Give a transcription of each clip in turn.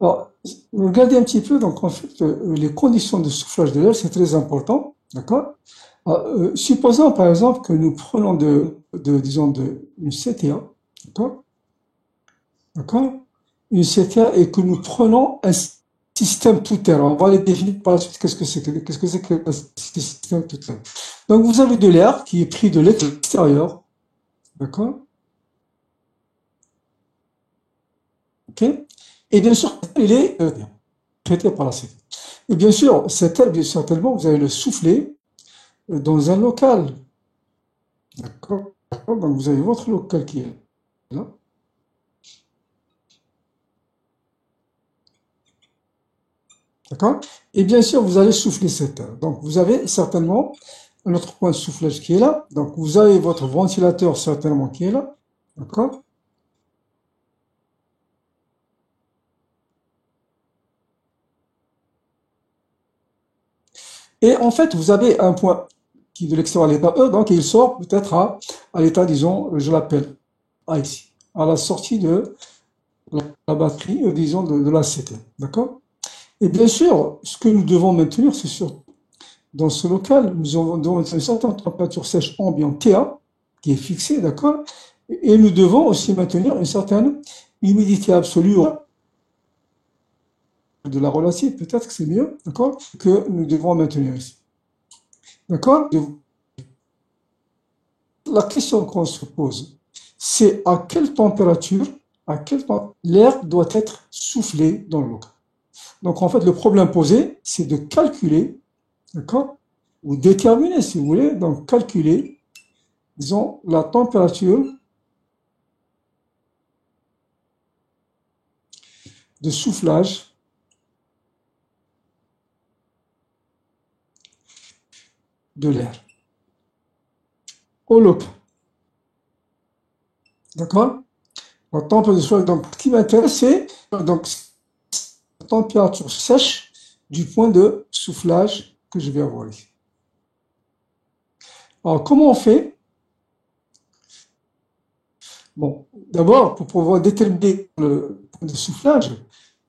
Alors, regardez un petit peu, donc en fait, les conditions de soufflage de l'air, c'est très important, d'accord? Supposons par exemple que nous prenons disons, une CTA, d'accord? D'accord? Une CTA et que nous prenons un système tout-terre. On va les définir par la suite. Qu'est-ce que c'est que un système tout-terre? Donc, vous avez de l'air qui est pris de l'extérieur, d'accord? Ok? Et bien sûr, il est traité par la CTA. Et bien sûr, cet air, bien certainement, vous allez le souffler dans un local. D'accord? Donc vous avez votre local qui est là. D'accord? Et bien sûr, vous allez souffler cet air. Donc vous avez certainement un autre point de soufflage qui est là. Donc vous avez votre ventilateur certainement qui est là. D'accord? Et en fait, vous avez un point qui est de l'extérieur à l'état E, donc il sort peut-être à l'état, disons, je l'appelle A ici, à la sortie de la batterie, disons, de la CT. D'accord? Et bien sûr, ce que nous devons maintenir, c'est sûr, dans ce local, nous avons une certaine température sèche ambiante TA qui est fixée, d'accord? Et nous devons aussi maintenir une certaine humidité absolue de la relative, peut-être que c'est mieux, d'accord? Que nous devons maintenir ici. D'accord? La question qu'on se pose, c'est à quelle température l'air doit être soufflé dans le local. Donc en fait, le problème posé, c'est de calculer, d'accord? Ou déterminer, si vous voulez, donc calculer, disons, la température de soufflage de l'air au local. D'accord? La température de soufflage, donc, ce qui m'intéresse, c'est donc, la température sèche du point de soufflage que je vais avoir ici. Alors, comment on fait? Bon, d'abord, pour pouvoir déterminer le point de soufflage,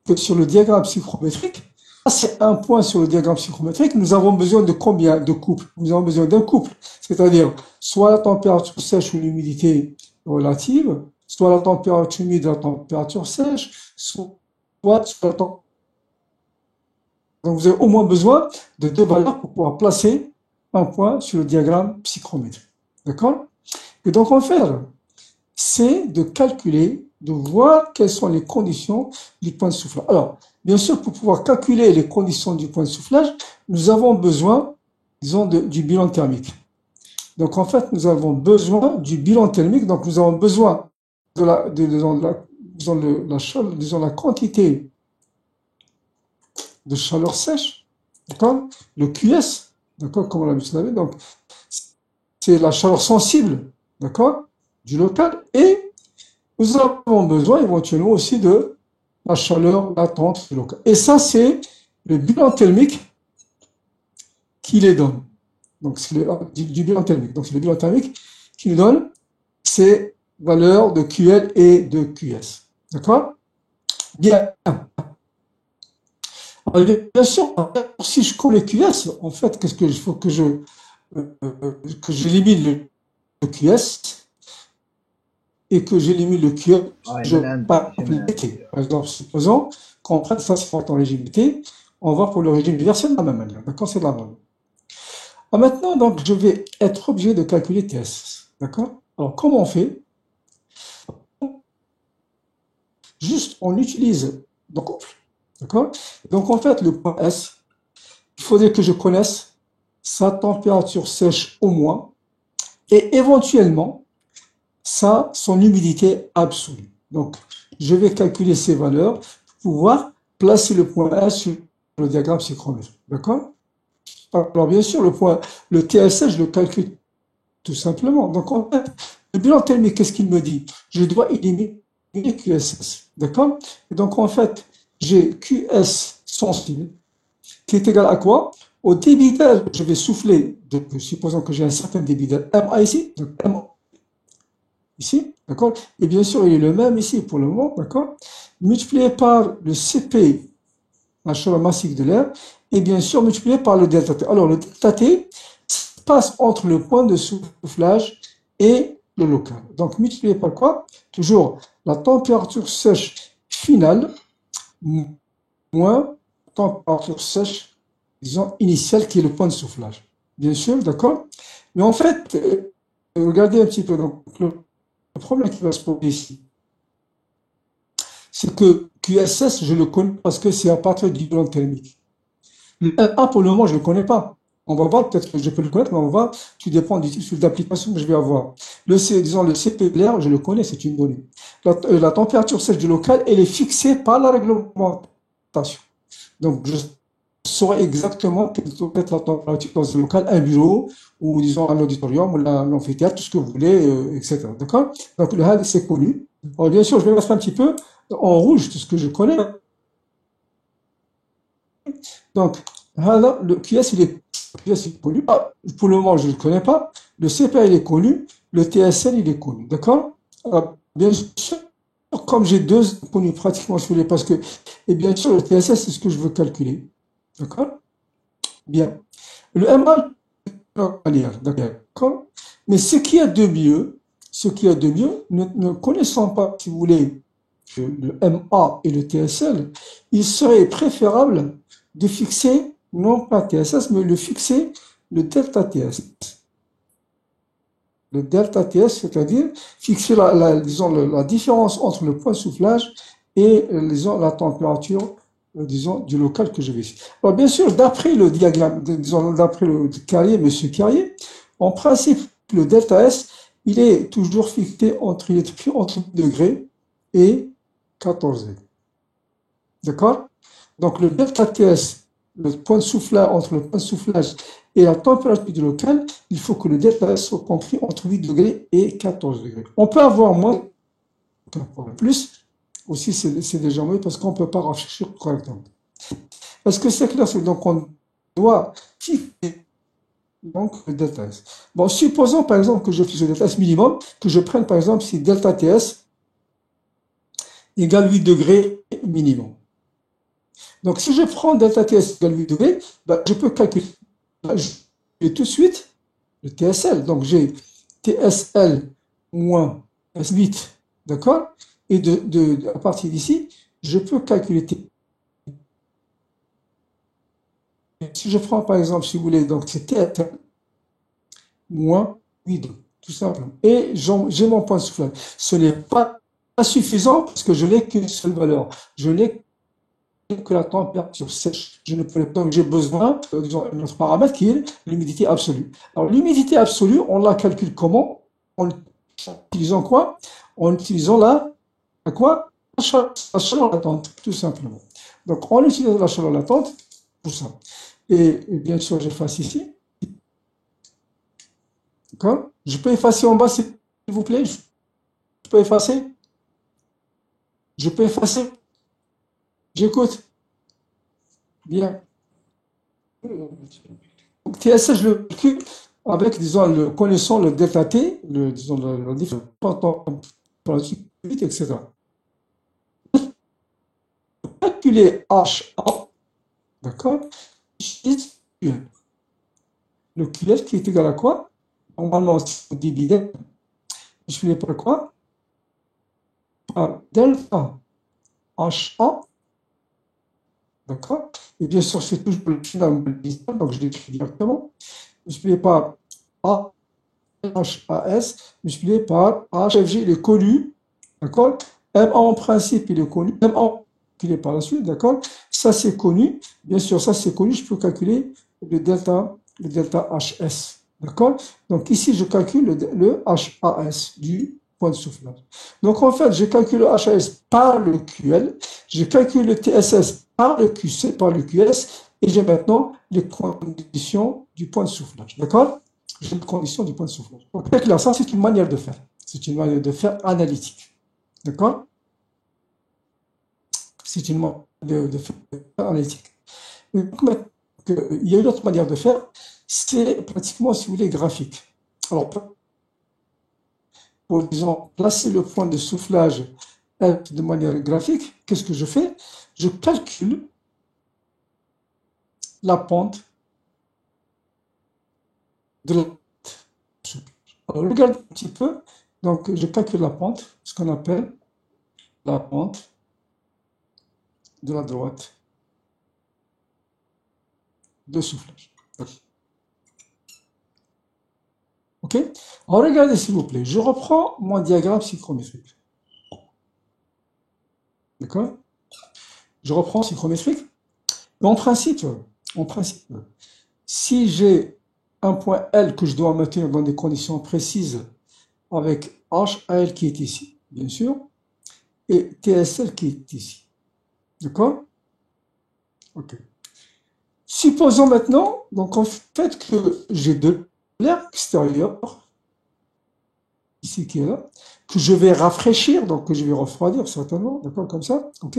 que sur le diagramme psychrométrique, c'est un point sur le diagramme psychrométrique, nous avons besoin de combien de couples? Nous avons besoin d'un couple, c'est-à-dire soit la température sèche ou l'humidité relative, soit la température humide et la température sèche, soit la température. Donc vous avez au moins besoin de deux valeurs pour pouvoir placer un point sur le diagramme psychrométrique. D'accord? Et donc en fait, c'est de calculer, de voir quelles sont les conditions du point de soufflage. Alors, bien sûr, pour pouvoir calculer les conditions du point de soufflage, nous avons besoin, disons, du bilan thermique. Donc, en fait, nous avons besoin du bilan thermique. Donc, nous avons besoin disons, la quantité de chaleur sèche, d'accord? Le QS, d'accord, comme on l'a vu ce matin. Donc, c'est la chaleur sensible, d'accord, du local. Et nous avons besoin éventuellement aussi de la chaleur latente du local. Et ça, c'est le bilan thermique qui les donne. Donc, c'est du bilan thermique. Donc, c'est le bilan thermique qui nous donne ces valeurs de QL et de QS. D'accord? Bien. Alors, bien sûr, si je connais QS, en fait, qu'est-ce qu'il faut que j'élimine le QS et que j'élimine le QL, اه يا je مان عندك par شنو exemple l'été. Par exemple, supposons qu'on prenne ça en régime d'été, on va pour le régime d'hiver, c'est de la même manière. D'accord? C'est de la même. Alors maintenant, donc, je vais être obligé de calculer TS. D'accord? Alors, comment on fait? Juste, on utilise le couple. D'accord? Donc, en fait, le point S, il faudrait que je connaisse sa température sèche au moins et éventuellement son humidité absolue. Donc, je vais calculer ces valeurs pour pouvoir placer le point S sur le diagramme psychrométrique. D'accord? Alors, bien sûr, le TSS, je le calcule tout simplement. Donc, en fait, le bilan thermique, qu'est-ce qu'il me dit? Je dois éliminer QSS. D'accord? Et donc, en fait, j'ai QS sensible qui est égal à quoi? Au débit d'air, je vais souffler, supposons que j'ai un certain débit d'air, MA ici, donc M ici, d'accord? Et bien sûr, il est le même ici pour le moment, d'accord? Multiplié par le CP, la chaleur massive de l'air, et bien sûr multiplié par le delta T. Alors, le delta T passe entre le point de soufflage et le local. Donc, multiplié par quoi? Toujours la température sèche finale moins température sèche, disons, initiale, qui est le point de soufflage. Bien sûr, d'accord? Mais en fait, regardez un petit peu. Donc, le problème qui va se poser ici, c'est que QSS, je le connais parce que c'est à partir du bilan thermique. Le A, pour le moment, je ne le connais pas. On va voir, peut-être que je peux le connaître, mais on va voir, tout dépend du type d'application que je vais avoir. Disons, le CP de l'air, je le connais, c'est une donnée. La température sèche du local, elle est fixée par la réglementation. Donc, je saurais exactement quelle doit être la température dans un local, un bureau, ou disons un auditorium, ou l'amphithéâtre, tout ce que vous voulez, etc. D'accord? Donc, le HAL, c'est connu. Alors, bien sûr, je vais mettre un petit peu en rouge tout ce que je connais. Donc, le QS, QS, il est connu. Ah, pour le moment, je ne le connais pas. Le CPA, il est connu. Le TSL, il est connu. D'accord? Bien sûr, comme j'ai deux connus pratiquement sur les, parce que, et bien sûr, le TSL, c'est ce que je veux calculer. D'accord? Bien. Le MA, d'accord? Mais ce qui est de mieux, ne connaissant pas, si vous voulez, le MA et le TSL, il serait préférable de fixer, non pas TSS, mais fixer le delta TS. Le delta TS, c'est-à-dire fixer disons, la différence entre le point de soufflage et disons, la température disons, du local que je vais ici. Alors bien sûr, d'après le diagramme, disons, d'après le Carrier, monsieur Carrier, en principe, le delta S, il est toujours fixé entre 8 degrés et 14 degrés. D'accord? Donc le delta TS, le point de soufflage, entre le point de soufflage et la température du local, il faut que le delta S soit compris entre 8 degrés et 14 degrés. On peut avoir moins, plus, aussi c'est déjà mieux parce qu'on ne peut pas rafraîchir correctement. Est-ce que c'est clair? Donc on doit fixer donc, le delta S. Bon, supposons par exemple que je fixe le delta S minimum, que je prenne par exemple si delta TS égale 8 degrés minimum. Donc, si je prends delta TS égale 8 degrés, ben, je peux calculer tout de suite le TSL. Donc, j'ai TSL moins S8, d'accord? Et à partir d'ici, je peux calculer T. Si je prends par exemple, si vous voulez, donc c'est TSL moins 8 degrés, tout simplement. Et j'ai mon point de soufflage. Ce n'est pas suffisant parce que je n'ai qu'une seule valeur. Je n'ai que la température sèche. Je ne peux pas, donc j'ai besoin d'un autre paramètre qui est l'humidité absolue. Alors l'humidité absolue, on la calcule comment? En utilisant quoi? En utilisant quoi? La chaleur latente, tout simplement. Donc en utilisant la chaleur latente, tout ça. Et bien sûr, j'efface ici. D'accord? Je peux effacer en bas, s'il vous plaît? Je peux effacer? Je peux effacer? J'écoute. Bien. Donc, TSS, je le calcule avec, disons, connaissant le delta T, disons, la différence pour la suite, etc. Calculer HA, d'accord? Le QL qui est égal à quoi? Normalement, si on divise, multiplié par quoi? Par delta HA, d'accord? Et bien sûr, c'est toujours le final, donc je l'écris directement. Multiplié par A HAS multiplié par HFG, il est connu, d'accord? MA en principe, il est connu. MA, il est par la suite, d'accord? Ça, c'est connu. Bien sûr, ça, c'est connu. Je peux calculer le delta HS, d'accord? Donc ici, je calcule le HAS du point de soufflage. Donc en fait, je calcule le HAS par le QL, je calcule le TSS par le QC, par le QS, et j'ai maintenant les conditions du point de soufflage, d'accord? J'ai les conditions du point de soufflage. Donc, très clair, ça, c'est une manière de faire. C'est une manière de faire analytique. D'accord? C'est une manière de faire analytique. Mais il y a une autre manière de faire, c'est pratiquement, si vous voulez, graphique. Alors, pour, disons, placer le point de soufflage F de manière graphique, qu'est-ce que je fais? Je calcule la pente de la... Alors, regardez un petit peu. Donc, je calcule la pente, ce qu'on appelle la pente de la droite de soufflage. OK? Alors, regardez, s'il vous plaît. Je reprends mon diagramme psychrométrique. D'accord? Je reprends psychrométrique. Mais en principe, si j'ai un point L que je dois maintenir dans des conditions précises avec HAL qui est ici, bien sûr, et TSL qui est ici. D'accord? Ok. Supposons maintenant, donc en fait, que j'ai de l'air extérieur, ici qui est là, que je vais rafraîchir, donc que je vais refroidir certainement, d'accord, comme ça, ok?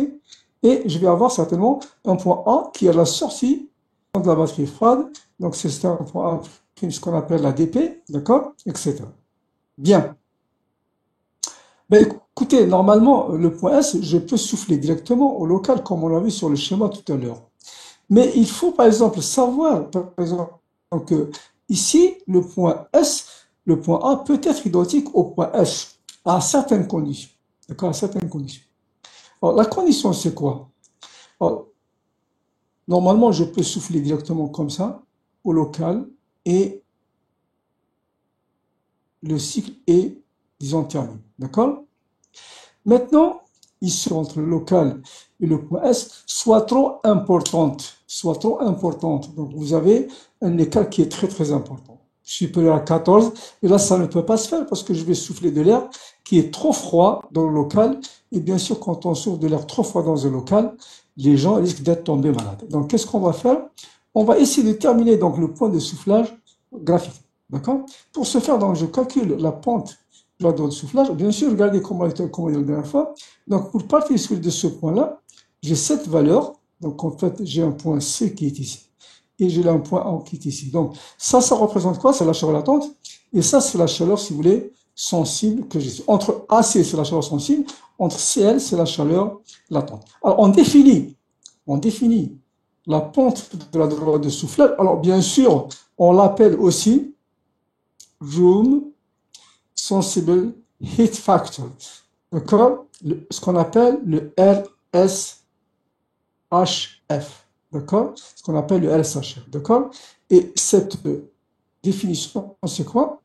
Et je vais avoir certainement un point A qui est à la sortie de la batterie froide, donc c'est un point A, ce qu'on appelle la DP, d'accord, etc. Bien. Ben, écoutez, normalement, le point S, je peux souffler directement au local, comme on l'a vu sur le schéma tout à l'heure. Mais il faut, par exemple, savoir, par exemple, que ici, le point S, le point A peut être identique au point S, à certaines conditions. D'accord, à certaines conditions. Alors, la condition, c'est quoi? Alors, normalement, je peux souffler directement comme ça, au local, et le cycle est, disons, terminé. D'accord? Maintenant, ici, entre le local et le point S, soit trop importante. Soit trop importante. Donc, vous avez un écart qui est très, très important. Supérieur à 14. Et là, ça ne peut pas se faire parce que je vais souffler de l'air qui est trop froid dans le local. Et bien sûr, quand on souffle de l'air trop froid dans un local, les gens risquent d'être tombés malades. Donc, qu'est-ce qu'on va faire? On va essayer de terminer donc le point de soufflage graphique. D'accord? Pour ce faire, donc, je calcule la pente de la droite de soufflage. Bien sûr, regardez comment il y a la dernière fois. Donc, pour partir de ce point-là, j'ai cette valeur. Donc, en fait, j'ai un point C qui est ici. Et j'ai là un point A qui est ici. Donc, ça représente quoi? C'est la chaleur latente. Et ça, c'est la chaleur, si vous voulez, sensible que j'ai. Entre AC, c'est la chaleur sensible. Entre CL, c'est la chaleur latente. Alors, on définit la pente de la droite de soufflage. Alors, bien sûr, on l'appelle aussi room sensible heat factor. D'accord? Ce qu'on appelle le RSHF. D'accord? Ce qu'on appelle le RSHF. D'accord? Et cette définition, c'est quoi?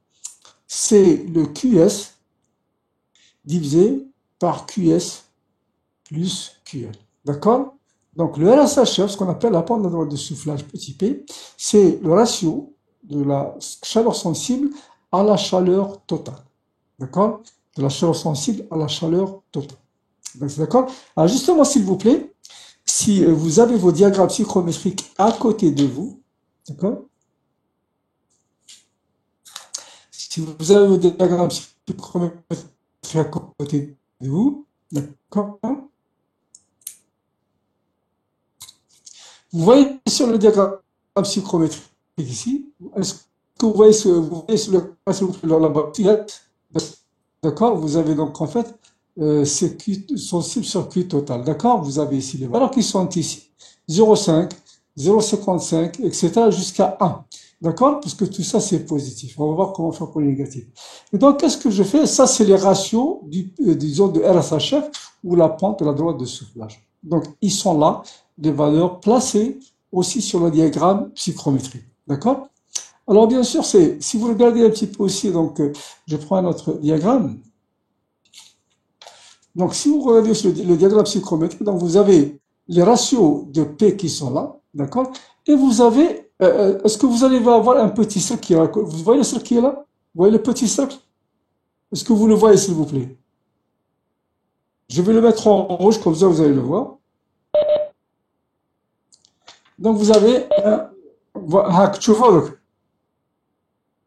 C'est le QS divisé par QS plus QL. D'accord? Donc le RSHF, ce qu'on appelle la pente de la droite de soufflage petit p, c'est le ratio de la chaleur sensible à la chaleur totale. D'accord? De la chaleur sensible à la chaleur totale. D'accord? Alors justement, s'il vous plaît, si vous avez vos diagrammes psychrométriques à côté de vous, d'accord? Si vous avez vos diagrammes psychrométriques à côté de vous, d'accord? Vous voyez sur le diagramme psychrométrique ici, est-ce que vous voyez sur la partie, d'accord? Vous avez donc en fait c'est Q sensible sur Q total, d'accord? Vous avez ici les valeurs qui sont ici, 0,5, 0,55, etc. jusqu'à 1, d'accord? Parce que tout ça c'est positif. On va voir comment faire pour les négatifs. Et donc qu'est-ce que je fais? Ça c'est les ratios disons de RSHF ou la pente de la droite de soufflage. Donc ils sont là, des valeurs placées aussi sur le diagramme psychrométrique, d'accord? Alors bien sûr, si vous regardez un petit peu aussi, donc je prends un autre diagramme. Donc si vous regardez sur le diagramme psychrométrique, donc vous avez les ratios de P qui sont là, d'accord? Et vous avez, est-ce que vous allez avoir un petit cercle qui est là? Vous voyez le cercle qui est là? Vous voyez le petit cercle? Est-ce que vous le voyez, s'il vous plaît? Je vais le mettre en rouge, comme ça vous allez le voir. Donc vous avez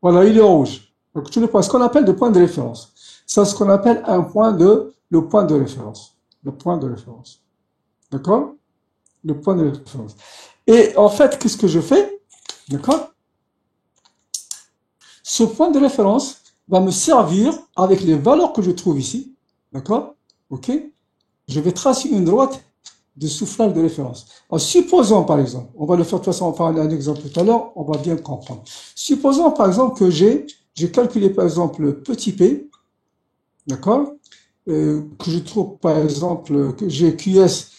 voilà, il est rouge. Donc tu le prends, ce qu'on appelle le point de référence. C'est ce qu'on appelle le point de référence. Le point de référence. D'accord? Le point de référence. Et en fait, qu'est-ce que je fais? D'accord? Ce point de référence, va me servir avec les valeurs que je trouve ici. D'accord? OK? Je vais tracer une droite de soufflage de référence. En supposons, par exemple, on va le faire de toute façon, on va faire un exemple tout à l'heure, on va bien comprendre. Supposons, par exemple, que j'ai calculé, par exemple, le petit p, d'accord? Que je trouve, par exemple, que j'ai QS,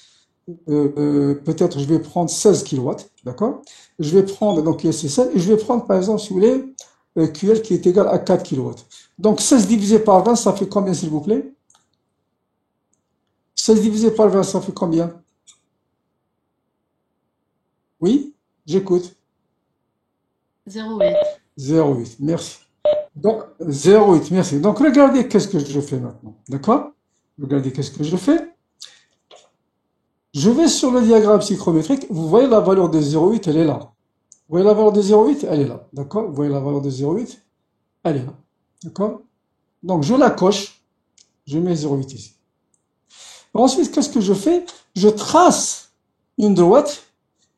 peut-être je vais prendre 16 kilowatts, d'accord? Je vais prendre, donc QS c'est 16, et je vais prendre, par exemple, si vous voulez, QL qui est égal à 4 kilowatts. Donc 16 divisé par 20, ça fait combien, s'il vous plaît? 16 divisé par 20, ça fait combien? Oui, j'écoute. 0,8. 0,8, merci. Donc, 0,8, merci. Donc, regardez qu'est-ce que je fais maintenant. D'accord? Regardez qu'est-ce que je fais. Je vais sur le diagramme psychrométrique. Vous voyez la valeur de 0,8, elle est là. Vous voyez la valeur de 0,8, elle est là. D'accord? Vous voyez la valeur de 0,8, elle est là. D'accord? Donc, je la coche. Je mets 0,8 ici. Ensuite, qu'est-ce que je fais? Je trace une droite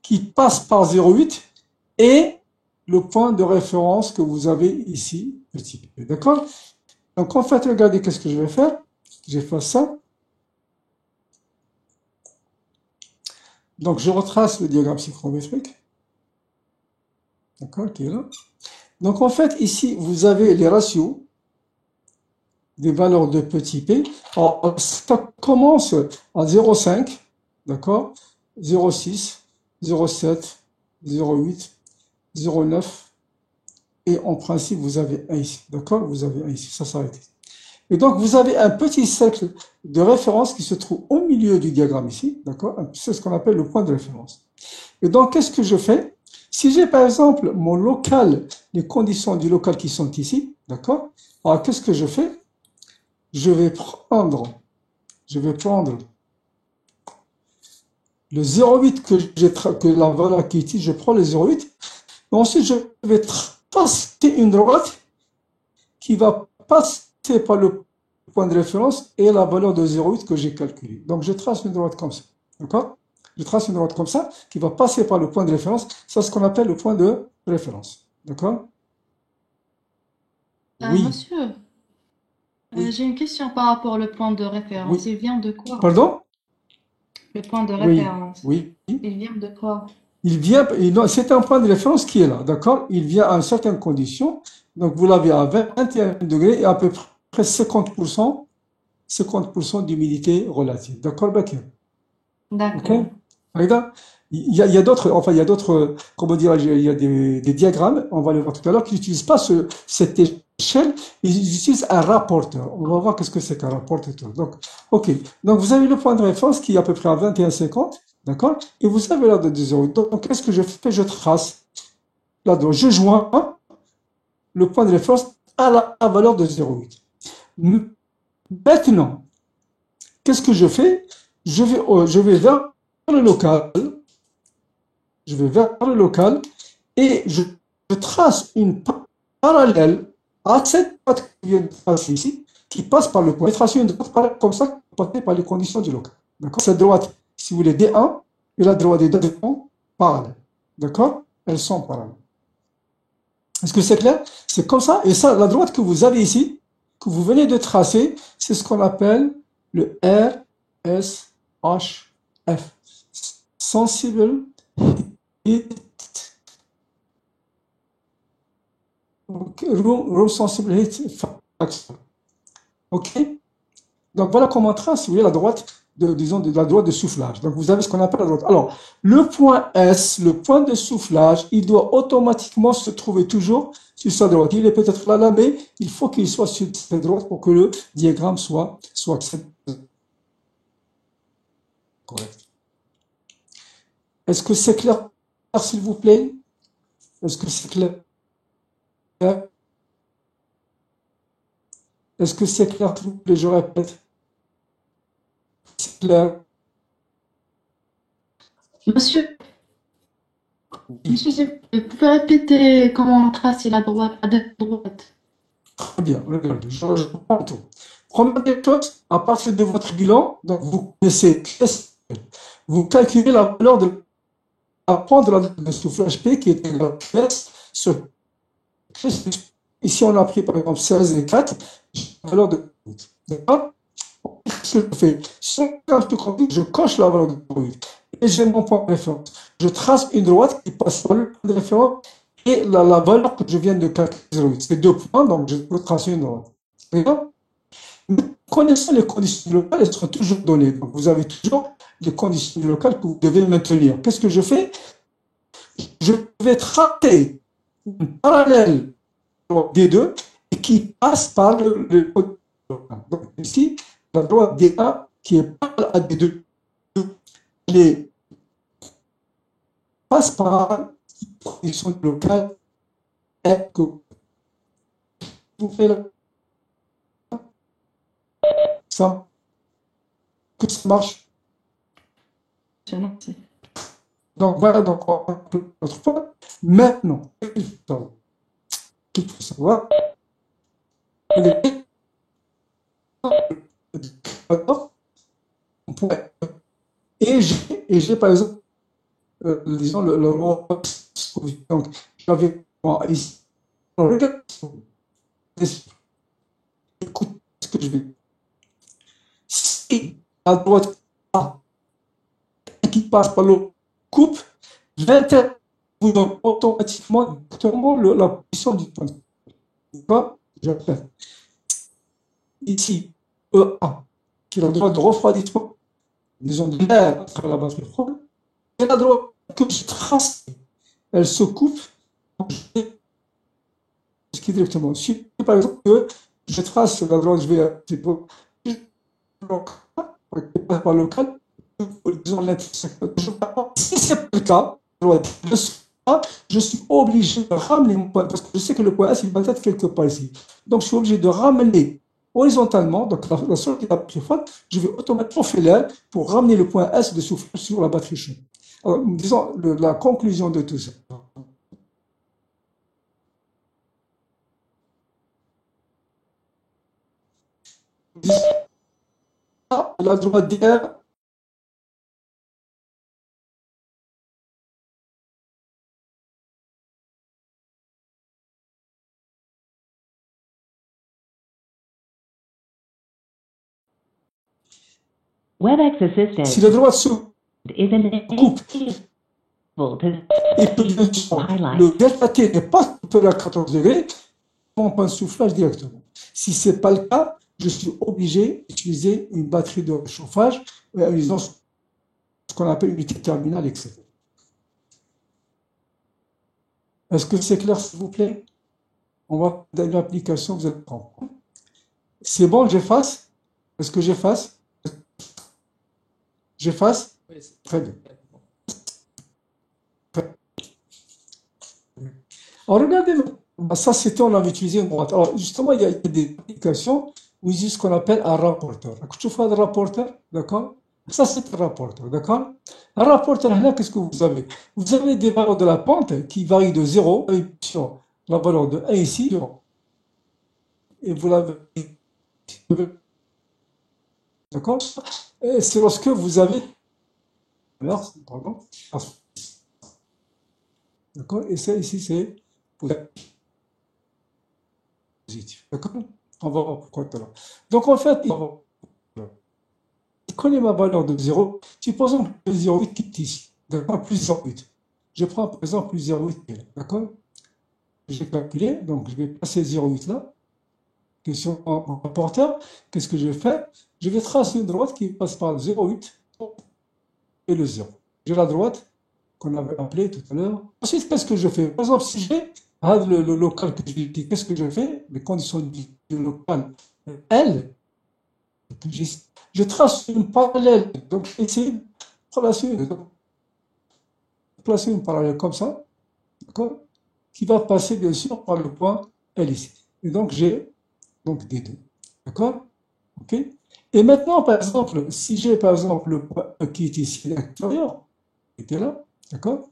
qui passe par 0,8 et le point de référence que vous avez ici, petit p. D'accord? Donc, en fait, regardez qu'est-ce que je vais faire. J'efface ça. Donc, je retrace le diagramme psychrométrique. D'accord, qui est là. Donc, en fait, ici, vous avez les ratios des valeurs de petit p. Alors, ça commence à 0,5, d'accord, 0,6, 0,7, 0,8, 0,9, et en principe, vous avez un ici, d'accord, vous avez un ici, ça s'arrête ici. Et donc, vous avez un petit cercle de référence qui se trouve au milieu du diagramme ici, d'accord, c'est ce qu'on appelle le point de référence. Et donc, qu'est-ce que je fais? Si j'ai par exemple mon local, les conditions du local qui sont ici, d'accord, alors qu'est-ce que je fais? Je vais prendre le 0,8 que la valeur qui est ici, je prends le 0,8, et ensuite je vais tracer une droite qui va passer par le point de référence et la valeur de 0,8 que j'ai calculée. Donc je trace une droite comme ça, d'accord? Je trace une droite comme ça qui va passer par le point de référence, c'est ce qu'on appelle le point de référence, d'accord? Oui, Monsieur, oui, j'ai une question par rapport au point de référence. oui. Il vient de quoi? Pardon? Le point de Oui, référence. oui. Il vient de quoi? Il vient, c'est un point de référence qui est là, d'accord? Il vient à une certaine condition. Donc, vous l'avez à 21 degrés et à peu près 50% d'humidité relative. D'accord, Bakir? OK? D'accord. Aïda, il y a d'autres, enfin, il y a d'autres, comment dire, il y a des diagrammes, on va le voir tout à l'heure, qui n'utilisent pas cette échelle, ils utilisent un rapporteur. On va voir qu'est-ce que c'est qu'un rapporteur. Donc, OK. Donc, vous avez le point de référence qui est à peu près à 21,50, d'accord? Et vous avez là de 0. Donc, qu'est-ce que je fais? Je trace là dedans je joins le point de référence à la valeur de 0,8. Maintenant, qu'est-ce que je fais? Je vais vers le local, je vais vers le local et je trace une parallèle à cette droite que je viens de tracer ici, qui passe par le point. Je trace une droite comme ça, passée par les conditions du local. D'accord? Cette droite, si vous voulez, D1 et la droite D2 sont parallèles. D'accord? Elles sont parallèles. Est-ce que c'est clair? C'est comme ça. Et ça, la droite que vous avez ici, que vous venez de tracer, c'est ce qu'on appelle le RSHF. Sensible Heat Room Sensible Heat Factor. OK? Donc voilà comment on trace, si vous voulez, la droite disons, de la droite de soufflage. Donc vous avez ce qu'on appelle la droite. Alors, le point S, le point de soufflage, il doit automatiquement se trouver toujours sur sa droite. Il est peut-être là, mais il faut qu'il soit sur cette droite pour que le diagramme soit correct. Est-ce que c'est clair, s'il vous plaît? Est-ce que c'est clair? Est-ce que c'est clair, s'il vous plaît? Je répète. C'est clair. Monsieur, Oui. monsieur, vous pouvez répéter comment on trace la droite, la droite? Très bien, regardez, je reprends tout. Première des choses, à partir de votre bilan, donc vous connaissez, vous calculez la valeur de la prendre de soufflage P qui est égal à S sur Ici, on a pris par exemple 16 et 4, j'ai la valeur de 8. D'accord? Ce que je fais, si je coche la valeur de 8 et j'ai mon point de référence. Je trace une droite qui passe par le point de référence et la valeur que je viens de calculer, 0,8. C'est 2 points, donc je peux tracer une droite. D'accord? Connaissant les conditions locales, elles seront toujours données. Donc, vous avez toujours des conditions locales que vous devez maintenir. Qu'est-ce que je fais? Je vais tracer une parallèle des deux et qui passe par le code local. Donc, ici, la droite D1 qui est parallèle à D2, les passe par une condition locale et que vous faites ça, que ça marche. Donc voilà, donc on va notre point. Maintenant, qu'il faut savoir, et j'ai par exemple, disons, le roi, donc j'avais ici, écoute ce que je vais. Si à droite A qui passe par le coupe, je vais vous donne automatiquement la position du point. D'accord? J'appelle ici E1, qui est la droite de refroidissement, disons de l'air à travers la batterie froide, et la droite que je trace, elle se coupe, ce qui est directement. Si par exemple je trace la droite, je vais par local, disons l'intersection. Si c'est pas le cas, je suis obligé de ramener mon point, parce que je sais que le point S, il va être quelque part ici. Donc, je suis obligé de ramener horizontalement, donc la seule qui est la plus forte, je vais automatiquement faire l'air pour ramener le point S de souffle sur la batterie chaude. Alors, disons la conclusion de tout ça. La droite DR, WebEx si Assistant la droite se is coupe enabled to et que le highlight. delta T n'est pas supérieur à 14 degrés, on point de soufflage directement. Si ce n'est pas le cas, je suis obligé d'utiliser une batterie de chauffage, utilisant ce qu'on appelle une unité terminale, etc. Est-ce que c'est clair, s'il vous plaît? On va dans l'application, vous allez prendre. C'est bon, j'efface? Est-ce que j'efface? J'efface? Très bien. Alors, regardez, ça c'était, on avait utilisé une droite. Alors, justement, il y a des applications où il existe ce qu'on appelle un rapporteur. Tu fais un rapporteur, d'accord? Ça, c'est un rapporteur, d'accord? Un rapporteur, là, qu'est-ce que vous avez? Vous avez des valeurs de la pente qui varient de 0, sur la valeur de 1 ici, et vous l'avez, d'accord? Et c'est lorsque vous avez, pardon, d'accord? Et ça ici, c'est positif, d'accord? On va voir pourquoi tout à l'heure. Donc, en fait, je connais ma valeur de 0. Supposons que le 0,8 quitte ici. D'accord? Plus 0,8. Je prends par exemple plus 0,8. D'accord? J'ai calculé, donc je vais passer 0,8 là. Question en rapporteur. Qu'est-ce que je vais faire? Je vais tracer une droite qui passe par le 0,8 et le 0. J'ai la droite qu'on avait appelée tout à l'heure. Ensuite, qu'est-ce que je fais? Par exemple, si j'ai le local que je vais utiliser, qu'est-ce que je fais? Les conditions du local L, je trace une parallèle. Donc, essayer de placer une parallèle comme ça, d'accord, qui va passer bien sûr par le point L ici. Et donc, j'ai donc des deux. D'accord? Ok? Et maintenant, par exemple, si j'ai par exemple le point E qui est ici à l'extérieur, qui était là, d'accord?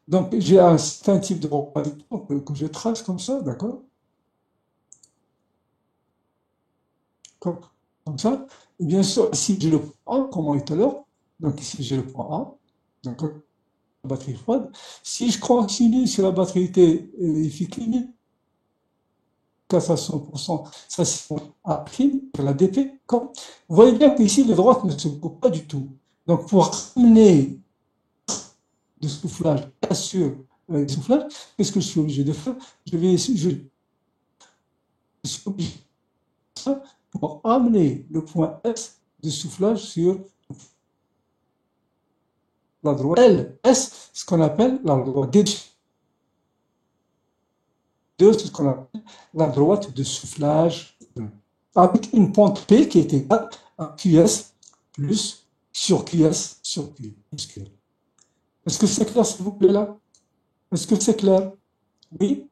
Donc, j'ai un certain type de proposition que je trace comme ça, d'accord? Comme, comme ça. Et bien sûr, ici, j'ai le point A, comme on dit tout à l'heure. Donc, ici, j'ai le point A. D'accord? La batterie froide. Si je continue, si la batterie était efficace, casse à 100%, ça c'est A', la dp. Vous voyez bien qu'ici, les droites ne se coupent pas du tout. Donc, pour ramener de soufflage sur le soufflage, qu'est-ce que je suis obligé de faire? Je suis obligé de faire pour amener le point S de soufflage sur la droite L. S, ce qu'on appelle la droite D. C'est ce qu'on appelle la droite de soufflage, avec une pente P qui est égale à QS plus sur QS sur Q. Est-ce que c'est clair, s'il vous plaît, là? Est-ce que c'est clair? Oui?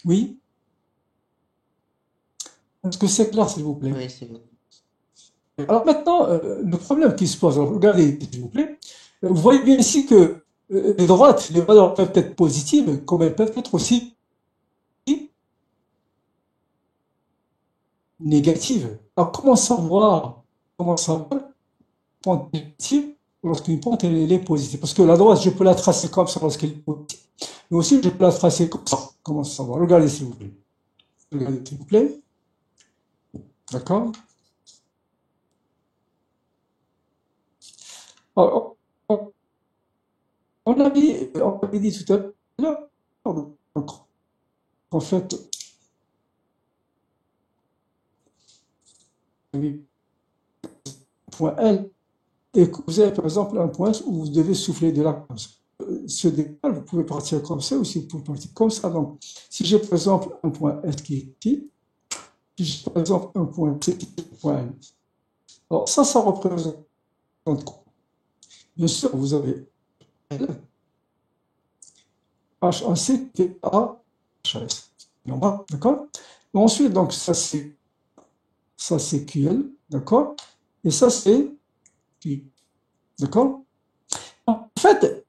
Oui? Est-ce que c'est clair, s'il vous plaît? Oui, c'est bon. Alors maintenant, le problème qui se pose, alors regardez, s'il vous plaît, vous voyez bien ici que les droites, les valeurs peuvent être positives, comme elles peuvent être aussi négatives. Alors comment savoir pente négative lorsqu'une pente elle est positive? Parce que la droite, je peux la tracer comme ça lorsqu'elle est positive, mais aussi je peux la tracer comme ça. Comment savoir? Regardez, s'il vous plaît. Regardez, s'il vous plaît. D'accord? Alors, on avait dit tout à l'heure, donc, en fait, point L, et que vous avez par exemple un point où vous devez souffler de la comme ça. Ce départ, vous pouvez partir comme ça, ou si vous pouvez partir comme ça. Donc, si j'ai par exemple un point S qui est ici, si j'ai par exemple un point C qui est un point L. Alors, ça représente quoi? Bien sûr, vous avez L, HAC, TA, HS. D'accord? Ensuite, donc, ça c'est QL, d'accord? Et ça c'est Q, d'accord? En fait,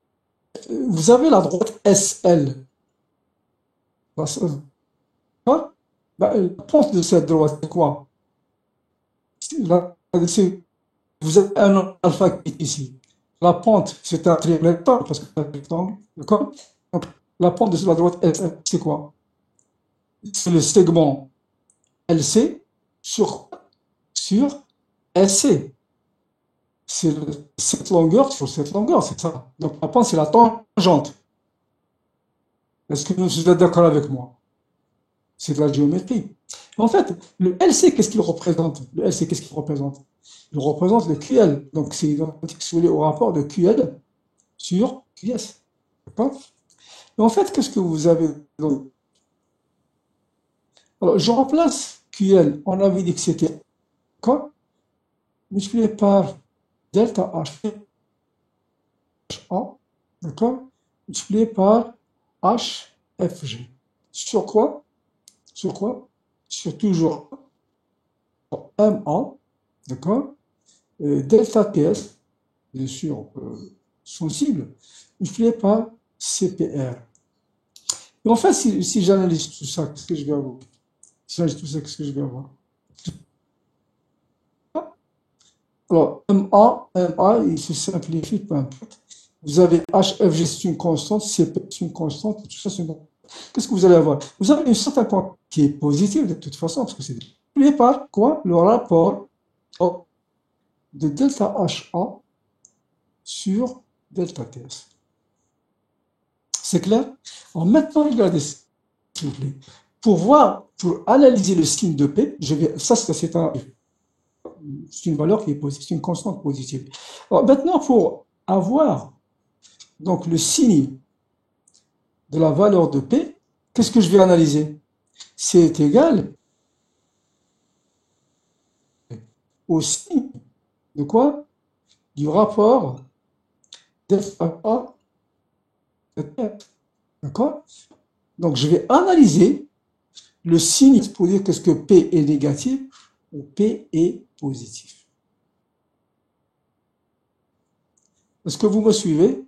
vous avez la droite SL. La pente de cette droite, c'est quoi? Vous avez un alpha qui est ici. La pente, c'est un triangle parce que c'est un rectangle, d'accord? Donc, la pente de la droite SL, c'est quoi? C'est le segment LC sur SC. C'est cette longueur sur cette longueur, c'est ça. Donc la pente, c'est la tangente. Est-ce que vous êtes d'accord avec moi? C'est de la géométrie. En fait, le LC, qu'est-ce qu'il représente? Le LC, qu'est-ce qu'il représente? Il représente le QL. Donc c'est identique, si vous voulez, au rapport de QL sur QS. D'accord? Et en fait, qu'est-ce que vous avez donc? Alors, je remplace QL. On avait dit que c'était quoi? Multiplié par delta H, d'accord? Multiplié par HFG. Sur quoi? Sur quoi? Sur toujours MA, d'accord? Delta TS, bien sûr, sensible, multiplié par CPR. Et en fait, si j'analyse tout ça, qu'est-ce que je vais avoir? Si j'analyse tout ça, qu'est-ce que je vais avoir? Alors, MA, il se simplifie, peu importe. Vous avez HFG, c'est une constante, CP, c'est une constante, tout ça, c'est une constante. Qu'est-ce que vous allez avoir? Vous avez une certaine pente qui est positive de toute façon, parce que c'est multiplié par quoi? Le rapport de delta HA sur delta TS. C'est clair? Alors maintenant, regardez, s'il vous plaît. Pour analyser le signe de P, c'est une valeur qui est positive, c'est une constante positive. Alors maintenant, pour avoir donc le signe de la valeur de P, qu'est-ce que je vais analyser? C'est égal au signe de quoi? Du rapport delta A de P. D'accord? Donc je vais analyser le signe pour dire qu'est-ce que P est négatif ou P est positif. Est-ce que vous me suivez?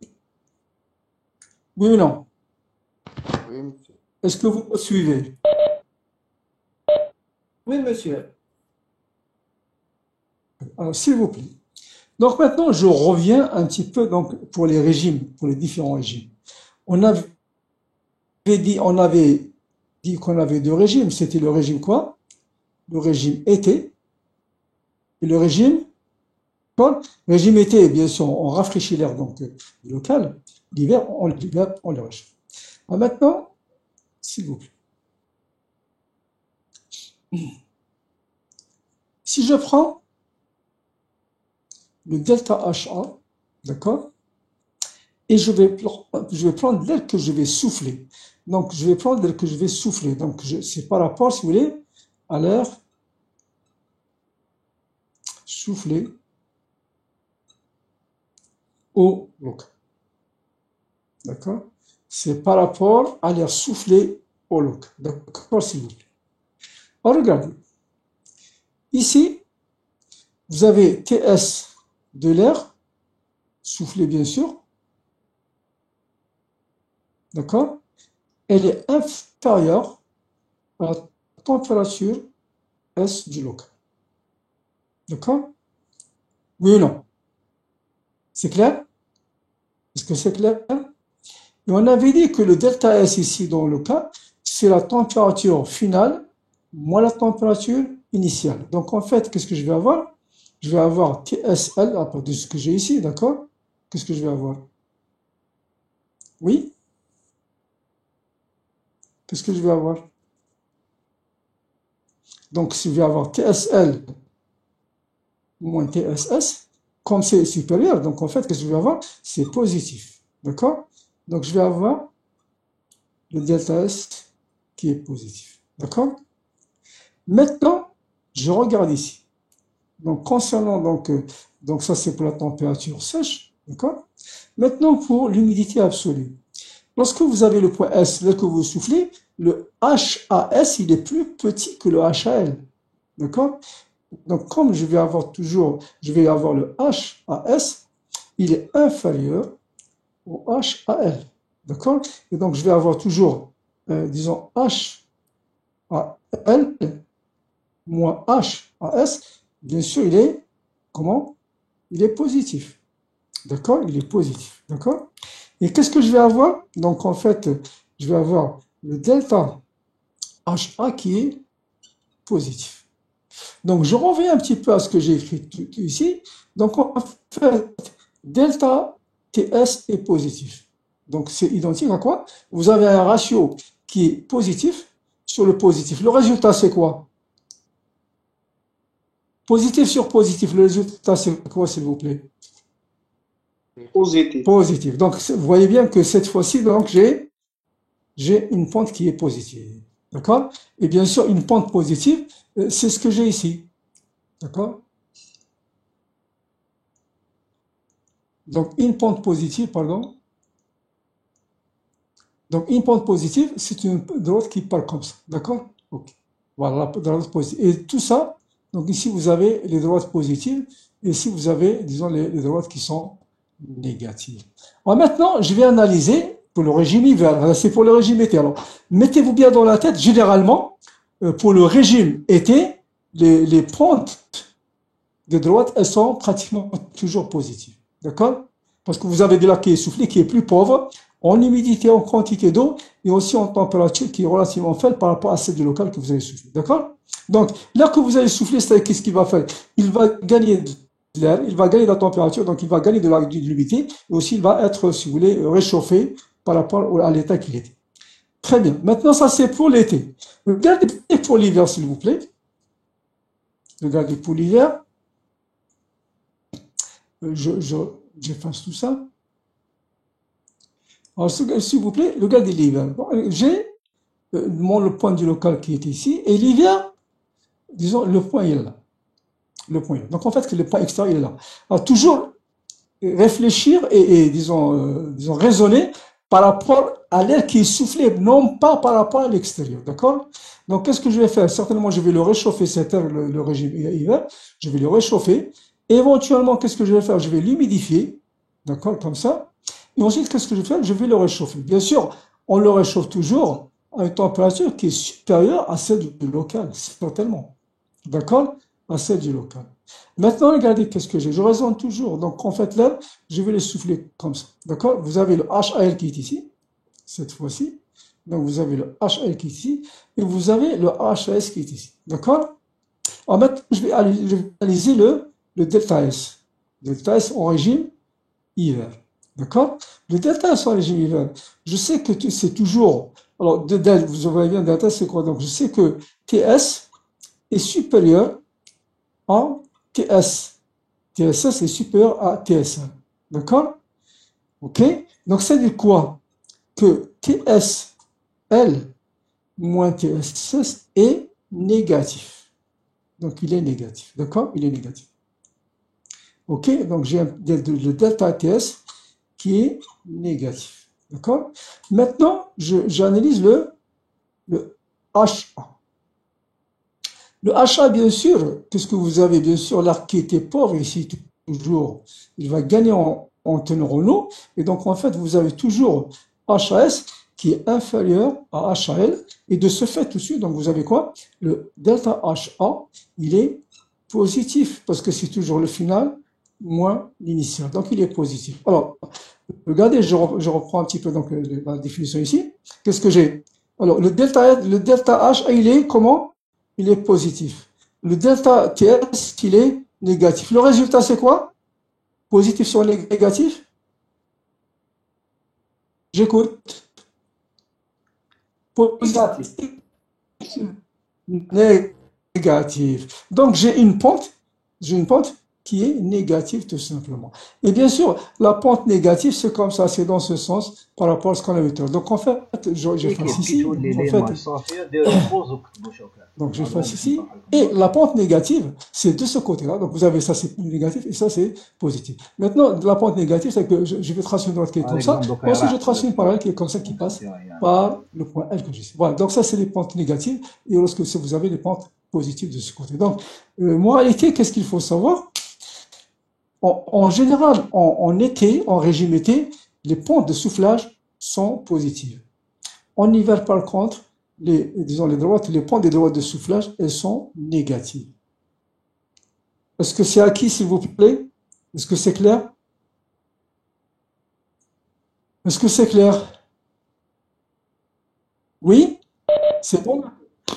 Oui ou non? Oui, monsieur. Est-ce que vous me suivez? Oui, monsieur. Alors, s'il vous plaît. Donc maintenant, je reviens un petit peu donc, pour les régimes, pour les différents régimes. On avait dit qu'on avait deux régimes. C'était le régime quoi? Le régime été et le régime quoi? Le régime été, bien sûr, on rafraîchit l'air donc local. L'hiver, on le réchauffe. Alors maintenant, s'il vous plaît. Si je prends le delta HA, d'accord, et je vais prendre l'air que je vais souffler. Donc, je vais prendre l'air que je vais souffler. Donc, c'est par rapport, si vous voulez, à l'air soufflé au local. D'accord? C'est par rapport à l'air soufflé au local. D'accord, s'il vous plaît. Alors, regardez. Ici, vous avez TS de l'air, soufflé bien sûr. D'accord? Elle est inférieure à la température S du local. D'accord? Oui ou non? C'est clair? Est-ce que c'est clair? Et on avait dit que le delta S ici dans le cas, c'est la température finale moins la température initiale. Donc en fait, qu'est-ce que je vais avoir? Je vais avoir TSL, à partir de ce que j'ai ici, d'accord? Qu'est-ce que je vais avoir? Oui? Qu'est-ce que je vais avoir? Donc je vais avoir TSL moins TSS, comme c'est supérieur, donc en fait, qu'est-ce que je vais avoir? C'est positif, d'accord? Donc je vais avoir le delta S qui est positif, d'accord? Maintenant, je regarde ici. Donc concernant, donc ça c'est pour la température sèche, d'accord? Maintenant pour l'humidité absolue. Lorsque vous avez le point S, là que vous soufflez, le HAS, il est plus petit que le HAL, d'accord? Donc, comme je vais avoir le HAS, il est inférieur au HAL. D'accord? Et donc, je vais avoir toujours, disons, HAL moins HAS. Bien sûr, il est, comment? Il est positif. D'accord? Il est positif. D'accord? Et qu'est-ce que je vais avoir? Donc, en fait, je vais avoir le delta HA qui est positif. Donc, je reviens un petit peu à ce que j'ai écrit ici. Donc, en fait, delta TS est positif. Donc, c'est identique à quoi? Vous avez un ratio qui est positif sur le positif. Le résultat, c'est quoi? Positif sur positif. Le résultat, c'est quoi, s'il vous plaît? Positif. Positif. Donc, vous voyez bien que cette fois-ci, donc, j'ai une pente qui est positive. D'accord? Et bien sûr, une pente positive, c'est ce que j'ai ici. D'accord? Donc, une pente positive, pardon. Donc, une pente positive, c'est une droite qui part comme ça. D'accord? Ok. Voilà, la droite positive. Et tout ça, donc ici, vous avez les droites positives. Et ici, vous avez, disons, les droites qui sont négatives. Alors maintenant, je vais analyser pour le régime hiver. C'est pour le régime été. Alors, mettez-vous bien dans la tête, généralement, pour le régime été, les pentes de droite, elles sont pratiquement toujours positives. D'accord? Parce que vous avez de l'air qui est soufflé, qui est plus pauvre, en humidité, en quantité d'eau, et aussi en température qui est relativement faible par rapport à celle du local que vous avez soufflé. D'accord? Donc, l'air que vous avez soufflé, c'est qu'est-ce qu'il va faire? Il va gagner de l'air, il va gagner de la température, donc il va gagner de l'humidité, et aussi il va être, si vous voulez, réchauffé par rapport à l'état qu'il était. Très bien. Maintenant, ça c'est pour l'été. Regardez pour l'hiver, s'il vous plaît. Regardez pour l'hiver. J'efface tout ça. Alors, s'il vous plaît, regardez l'hiver. Bon, j'ai le point du local qui est ici, et l'hiver, disons, le point est là. Le point est là. Donc, en fait, le point extérieur est là. Alors, toujours réfléchir et disons, raisonner par rapport à l'air qui est soufflé, non pas par rapport à l'extérieur. D'accord? Donc, qu'est-ce que je vais faire? Certainement, je vais le réchauffer, cet air, le régime hiver. Je vais le réchauffer. Éventuellement, qu'est-ce que je vais faire? Je vais l'humidifier, d'accord, comme ça. Et ensuite, qu'est-ce que je vais faire? Je vais le réchauffer. Bien sûr, on le réchauffe toujours à une température qui est supérieure à celle du local, certainement. D'accord? À celle du local. Maintenant, regardez qu'est-ce que j'ai. Je raisonne toujours. Donc, en fait, là, je vais le souffler comme ça. D'accord? Vous avez le HAL qui est ici, cette fois-ci. Donc vous avez le HL qui est ici, et vous avez le HS qui est ici. D'accord? Alors maintenant, je vais analyser le delta S. Delta S en régime hiver. D'accord? Le delta S en régime hiver, je sais que c'est toujours. Alors, vous voyez bien, delta, c'est quoi? Donc, je sais que TS est supérieur à TS. TSS est supérieur à TSL. D'accord? OK? Donc, ça veut dire quoi? Que TSL moins TSS est négatif. Donc, il est négatif. D'accord? Il est négatif. OK? Donc, j'ai le delta TS qui est négatif. D'accord? Maintenant, j'analyse le HA. Le HA, bien sûr, qu'est-ce que vous avez? Bien sûr, l'arc qui était pauvre ici, toujours, il va gagner en teneur en eau. Et donc, en fait, vous avez toujours HAS qui est inférieur à HAL. Et de ce fait, tout de suite, donc vous avez quoi? Le delta HA, il est positif, parce que c'est toujours le final moins l'initial. Donc, il est positif. Alors, regardez, je reprends un petit peu donc, la définition ici. Qu'est-ce que j'ai? Alors, le delta H, il est comment? Il est positif. Le delta TS, il est négatif. Le résultat, c'est quoi? Positif sur négatif? J'écoute. Positif. Négatif. Donc, j'ai une pente qui est négative tout simplement. Et bien sûr, la pente négative, c'est comme ça, c'est dans ce sens par rapport à ce qu'on avait dit. Donc, en fait, j'efface ici. Donc, j'efface ici. Et la pente négative, c'est de ce côté-là. Donc, vous avez ça, c'est négatif, et ça, c'est positif. Maintenant, la pente négative, c'est que je vais tracer une droite qui est comme ça. Ensuite, je trace une parallèle qui est comme ça, qui passe par le point L que j'ai ici. Voilà. Donc, ça, c'est les pentes négatives. Et lorsque vous avez les pentes positives de ce côté. Donc, moralité, qu'est-ce qu'il faut savoir? En général, en été, en régime été, les pentes de soufflage sont positives. En hiver, par contre, les pentes des droites de soufflage, elles sont négatives. Est-ce que c'est acquis, s'il vous plaît? Est-ce que c'est clair? Est-ce que c'est clair? Oui? C'est bon?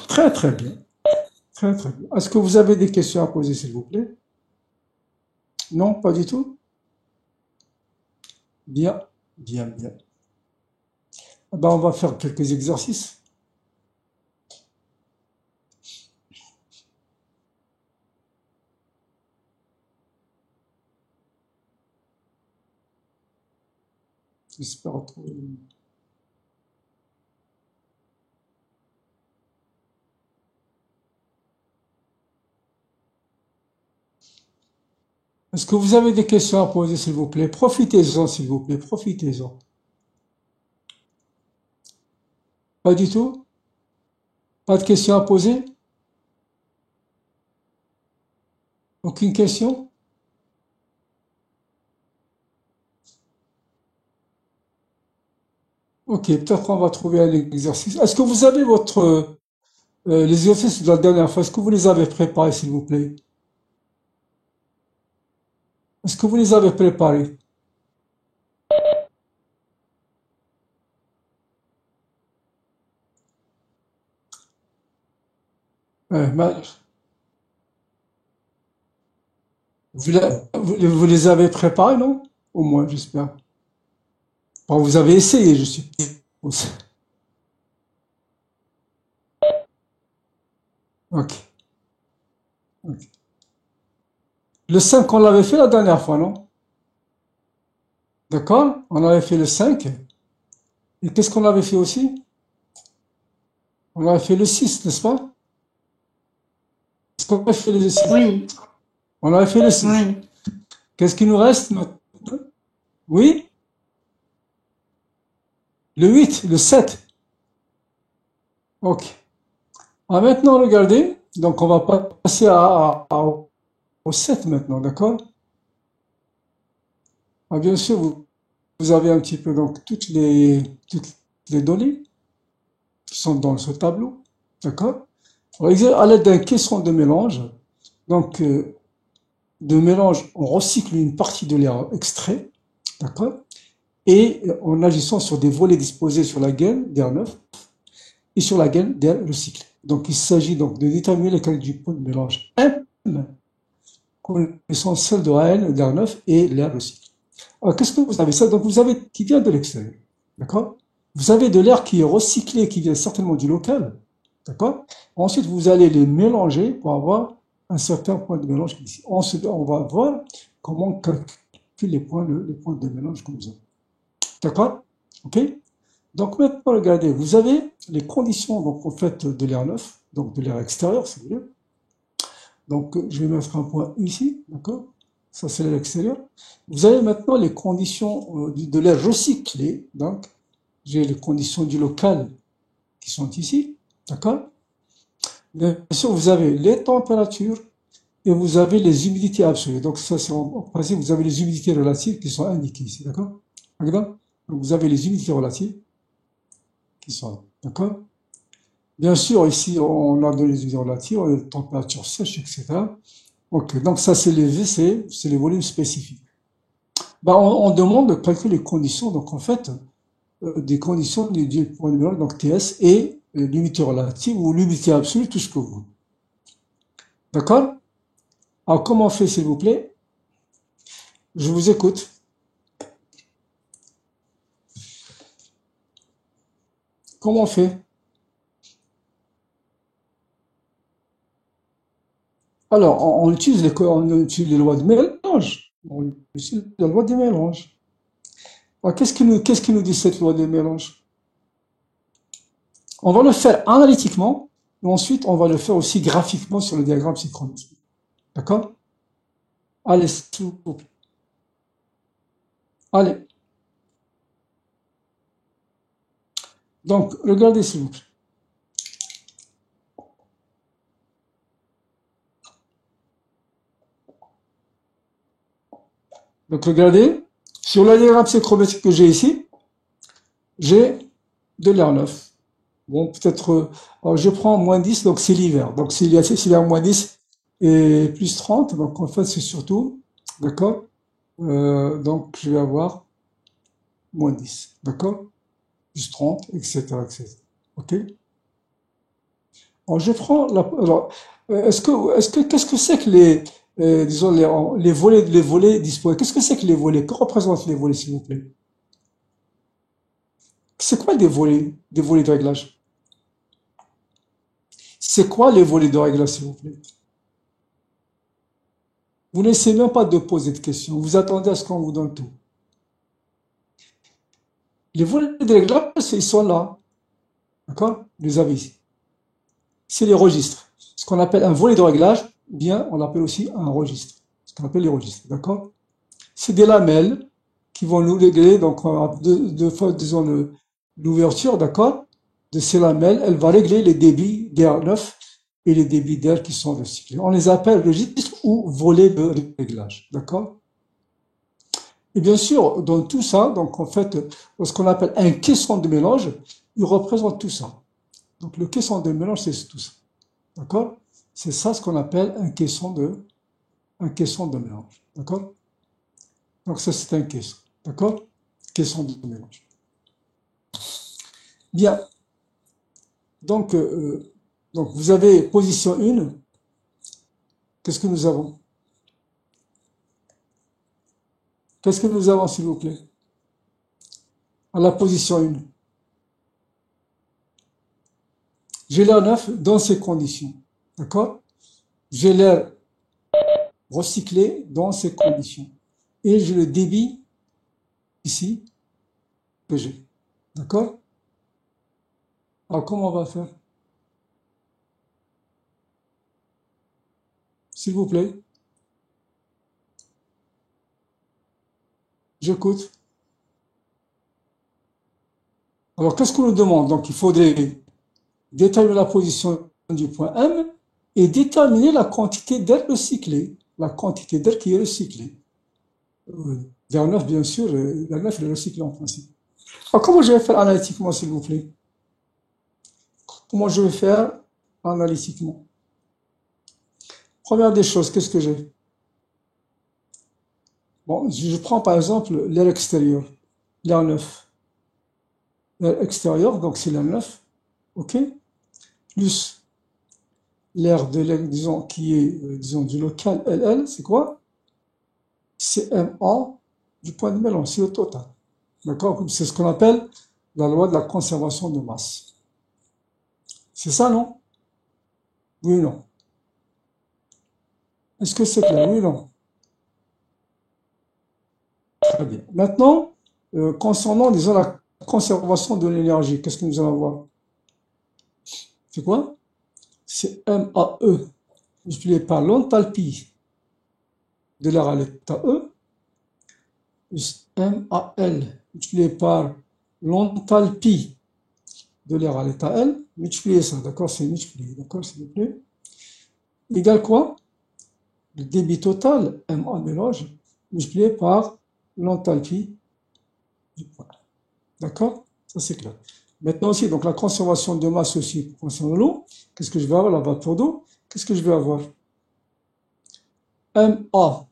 Très, très bien. Très, très bien. Est-ce que vous avez des questions à poser, s'il vous plaît? Non, pas du tout? Bien, bien, bien. Ben, on va faire quelques exercices. J'espère retrouver. Est-ce que vous avez des questions à poser, s'il vous plaît? Profitez-en, s'il vous plaît, profitez-en. Pas du tout? Pas de questions à poser? Aucune question? Ok, peut-être qu'on va trouver un exercice. Est-ce que vous avez les exercices de la dernière fois, est-ce que vous les avez préparés, s'il vous plaît? Est-ce que vous les avez préparés? Ben, vous les avez préparés, non? Au moins, j'espère. Bon, vous avez essayé, je suppose. Ok. Ok. Le 5, on l'avait fait la dernière fois, non? D'accord? On avait fait le 5. Et qu'est-ce qu'on avait fait aussi? On avait fait le 6, n'est-ce pas? Est-ce qu'on avait fait le 6? Oui, On avait fait le 6. oui. Qu'est-ce qui nous reste maintenant? Oui? Le 8, le 7. Ok. Ah, maintenant, regardez. Donc, on va passer au 7 maintenant, d'accord? Ah, bien sûr, vous avez un petit peu donc toutes les données qui sont dans ce tableau, d'accord? Alors, à l'aide d'un caisson de mélange, donc de mélange, on recycle une partie de l'air extrait, d'accord? Et en agissant sur des volets disposés sur la gaine d'air neuf, et sur la gaine d'air recyclé. Donc, il s'agit donc de déterminer les qualités du point de mélange M, connaissant celle de AN, d'air neuf et l'air recyclé. Alors, qu'est-ce que vous avez ça? Donc, vous avez qui vient de l'extérieur. D'accord? Vous avez de l'air qui est recyclé, qui vient certainement du local. D'accord? Ensuite, vous allez les mélanger pour avoir un certain point de mélange ici. Ensuite, on va voir comment calculer les points de mélange que nous avons. D'accord? OK? Donc maintenant, regardez, vous avez les conditions donc, en fait, de l'air neuf, donc de l'air extérieur, si vous voulez. Donc, je vais mettre un point ici, d'accord? Ça, c'est l'air extérieur. Vous avez maintenant les conditions de l'air recyclé. Donc, j'ai les conditions du local qui sont ici, d'accord? Bien sûr, vous avez les températures et vous avez les humidités absolues. Donc, ça, c'est en principe, vous avez les humidités relatives qui sont indiquées ici, d'accord? Donc, vous avez les humidités relatives qui sont là, d'accord? Bien sûr, ici, on a donné les humidités relatives, on a les températures sèches, etc. Ok, donc ça, c'est les VC, c'est les volumes spécifiques. Ben, on demande de calculer les conditions, donc en fait, des conditions du point de mélange, donc TS, et l'humidité relative ou l'humidité absolue, tout ce que vous voulez. D'accord? Alors, comment on fait, s'il vous plaît? Je vous écoute. Comment on fait? Alors, on utilise les lois de mélange. On utilise la loi des mélanges. Alors, qu'est-ce qui nous dit cette loi des mélanges? On va le faire analytiquement, et ensuite, on va le faire aussi graphiquement sur le diagramme psychrométrique. D'accord? Allez, s'il vous plaît. Allez. Donc, regardez, s'il vous plaît. Donc, regardez, sur le diagramme psychrométrique que j'ai ici, j'ai de l'air neuf. Bon, peut-être, alors je prends moins 10, donc c'est l'hiver. Donc, s'il y a moins 10 et plus 30, donc en fait, c'est surtout, d'accord? Donc, je vais avoir moins 10, d'accord? Plus 30, etc., etc. OK? Alors, je prends alors, qu'est-ce que c'est que disons, les volets disponibles? Qu'est-ce que c'est que les volets? Que représentent les volets, s'il vous plaît? C'est quoi des volets? Des volets de réglage? C'est quoi les volets de réglage, s'il vous plaît? Vous n'essayez même pas de poser de questions. Vous attendez à ce qu'on vous donne tout. Les volets de réglage, ils sont là. D'accord? Vous les avez ici. C'est les registres. Ce qu'on appelle un volet de réglage, bien, on l'appelle aussi un registre. Ce qu'on appelle les registres. D'accord? C'est des lamelles qui vont nous régler, donc, disons, l'ouverture, d'accord? De ces lamelles, elle va régler les débits d'air neuf et les débits d'air qui sont recyclés. On les appelle registres ou volets de réglage. D'accord? Et bien sûr, dans tout ça, donc en fait, ce qu'on appelle un caisson de mélange, il représente tout ça. Donc le caisson de mélange, c'est tout ça. D'accord? C'est ça ce qu'on appelle un caisson de mélange. D'accord? Donc ça, c'est un caisson. D'accord? Caisson de mélange. Bien. Donc vous avez position 1. Qu'est-ce que nous avons? Qu'est-ce que nous avons, s'il vous plaît? À la position 1. J'ai l'air neuf dans ces conditions. D'accord? J'ai l'air recyclé dans ces conditions. Et j'ai le débit ici que j'ai. D'accord? Alors, comment on va faire? S'il vous plaît. J'écoute. Alors, qu'est-ce qu'on nous demande? Donc, il faudrait déterminer la position du point M et déterminer la quantité d'air recyclé. La quantité d'air qui est recyclée. L'air neuf, bien sûr, l'air neuf est recyclé en principe. Alors, comment je vais faire analytiquement, s'il vous plaît? Comment je vais faire analytiquement? Première des choses, qu'est-ce que j'ai? Bon, je prends par exemple l'air extérieur, l'air neuf. L'air extérieur, donc c'est l'air neuf. ok, plus l'air de l'air, disons, qui est, disons, du local LL, c'est quoi? C'est MA du point de mélange, c'est le total. D'accord? C'est ce qu'on appelle la loi de la conservation de masse. C'est ça, non? Oui ou non? Est-ce que c'est clair? Oui ou non? Très bien. Maintenant, concernant, disons, la conservation de l'énergie, qu'est-ce que nous allons voir? C'est quoi? C'est MAE, multiplié par l'enthalpie de l'air à l'état E, plus MAL, multiplié par l'enthalpie de l'air à l'état L, multiplier ça, d'accord? C'est multiplié, d'accord, s'il vous plaît. Égale quoi? Le débit total, MA mélange, multiplié par l'enthalpie du point. D'accord? Ça, c'est clair. Maintenant aussi, donc la conservation de masse aussi concernant l'eau. Qu'est-ce que je vais avoir? La vapeur d'eau. Qu'est-ce que je vais avoir? MAE,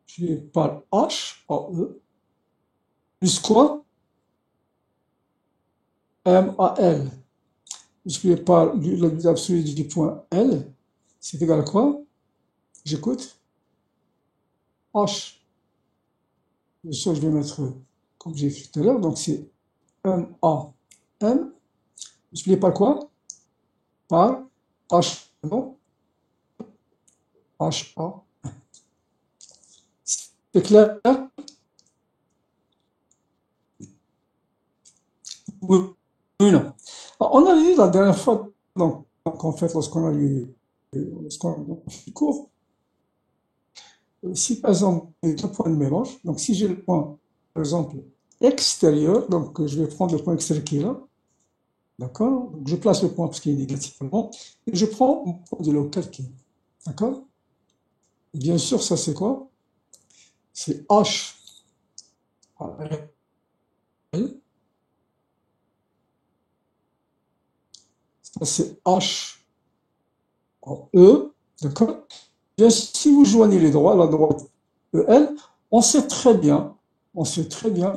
multiplié par HAE, plus quoi? MAL, multiplié par la limite absolue du point L, c'est égal à quoi? J'écoute. H. Bien sûr, je vais mettre comme j'ai écrit tout à l'heure, donc c'est M-A-M, multiplié par quoi? Par H, non? H-A. C'est clair? Oui, oui, non. Alors, on a vu la dernière fois, donc en fait, lorsqu'on a eu le cours, si par exemple, j'ai deux points de mélange, donc si j'ai le point, par exemple, extérieur, donc je vais prendre le point extérieur qui est là, d'accord? Donc je place le point parce qu'il est négativement, et je prends mon point de local qui est, d'accord? Et bien sûr, ça c'est quoi? C'est H A L, ça c'est H en E, d'accord? Bien, si vous joignez les droits, la droite EL, on sait très bien, on sait très bien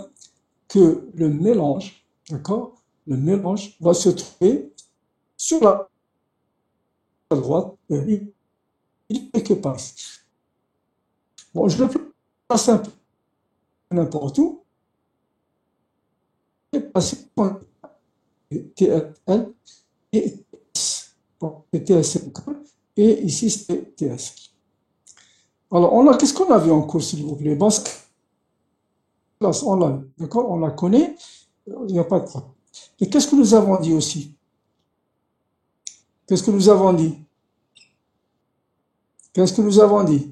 que le mélange, d'accord? Le mélange va se trouver sur la droite, il est quelque part. Bon, je le place un peu n'importe où, et passer par TL et S. Bon, TS, et ici c'est TS. Alors, qu'est-ce qu'on a vu en cours, s'il vous plaît? Basse classe, on l'a, d'accord? On la connaît, il n'y a pas de problème. Et qu'est-ce que nous avons dit aussi? Qu'est-ce que nous avons dit? Qu'est-ce que nous avons dit?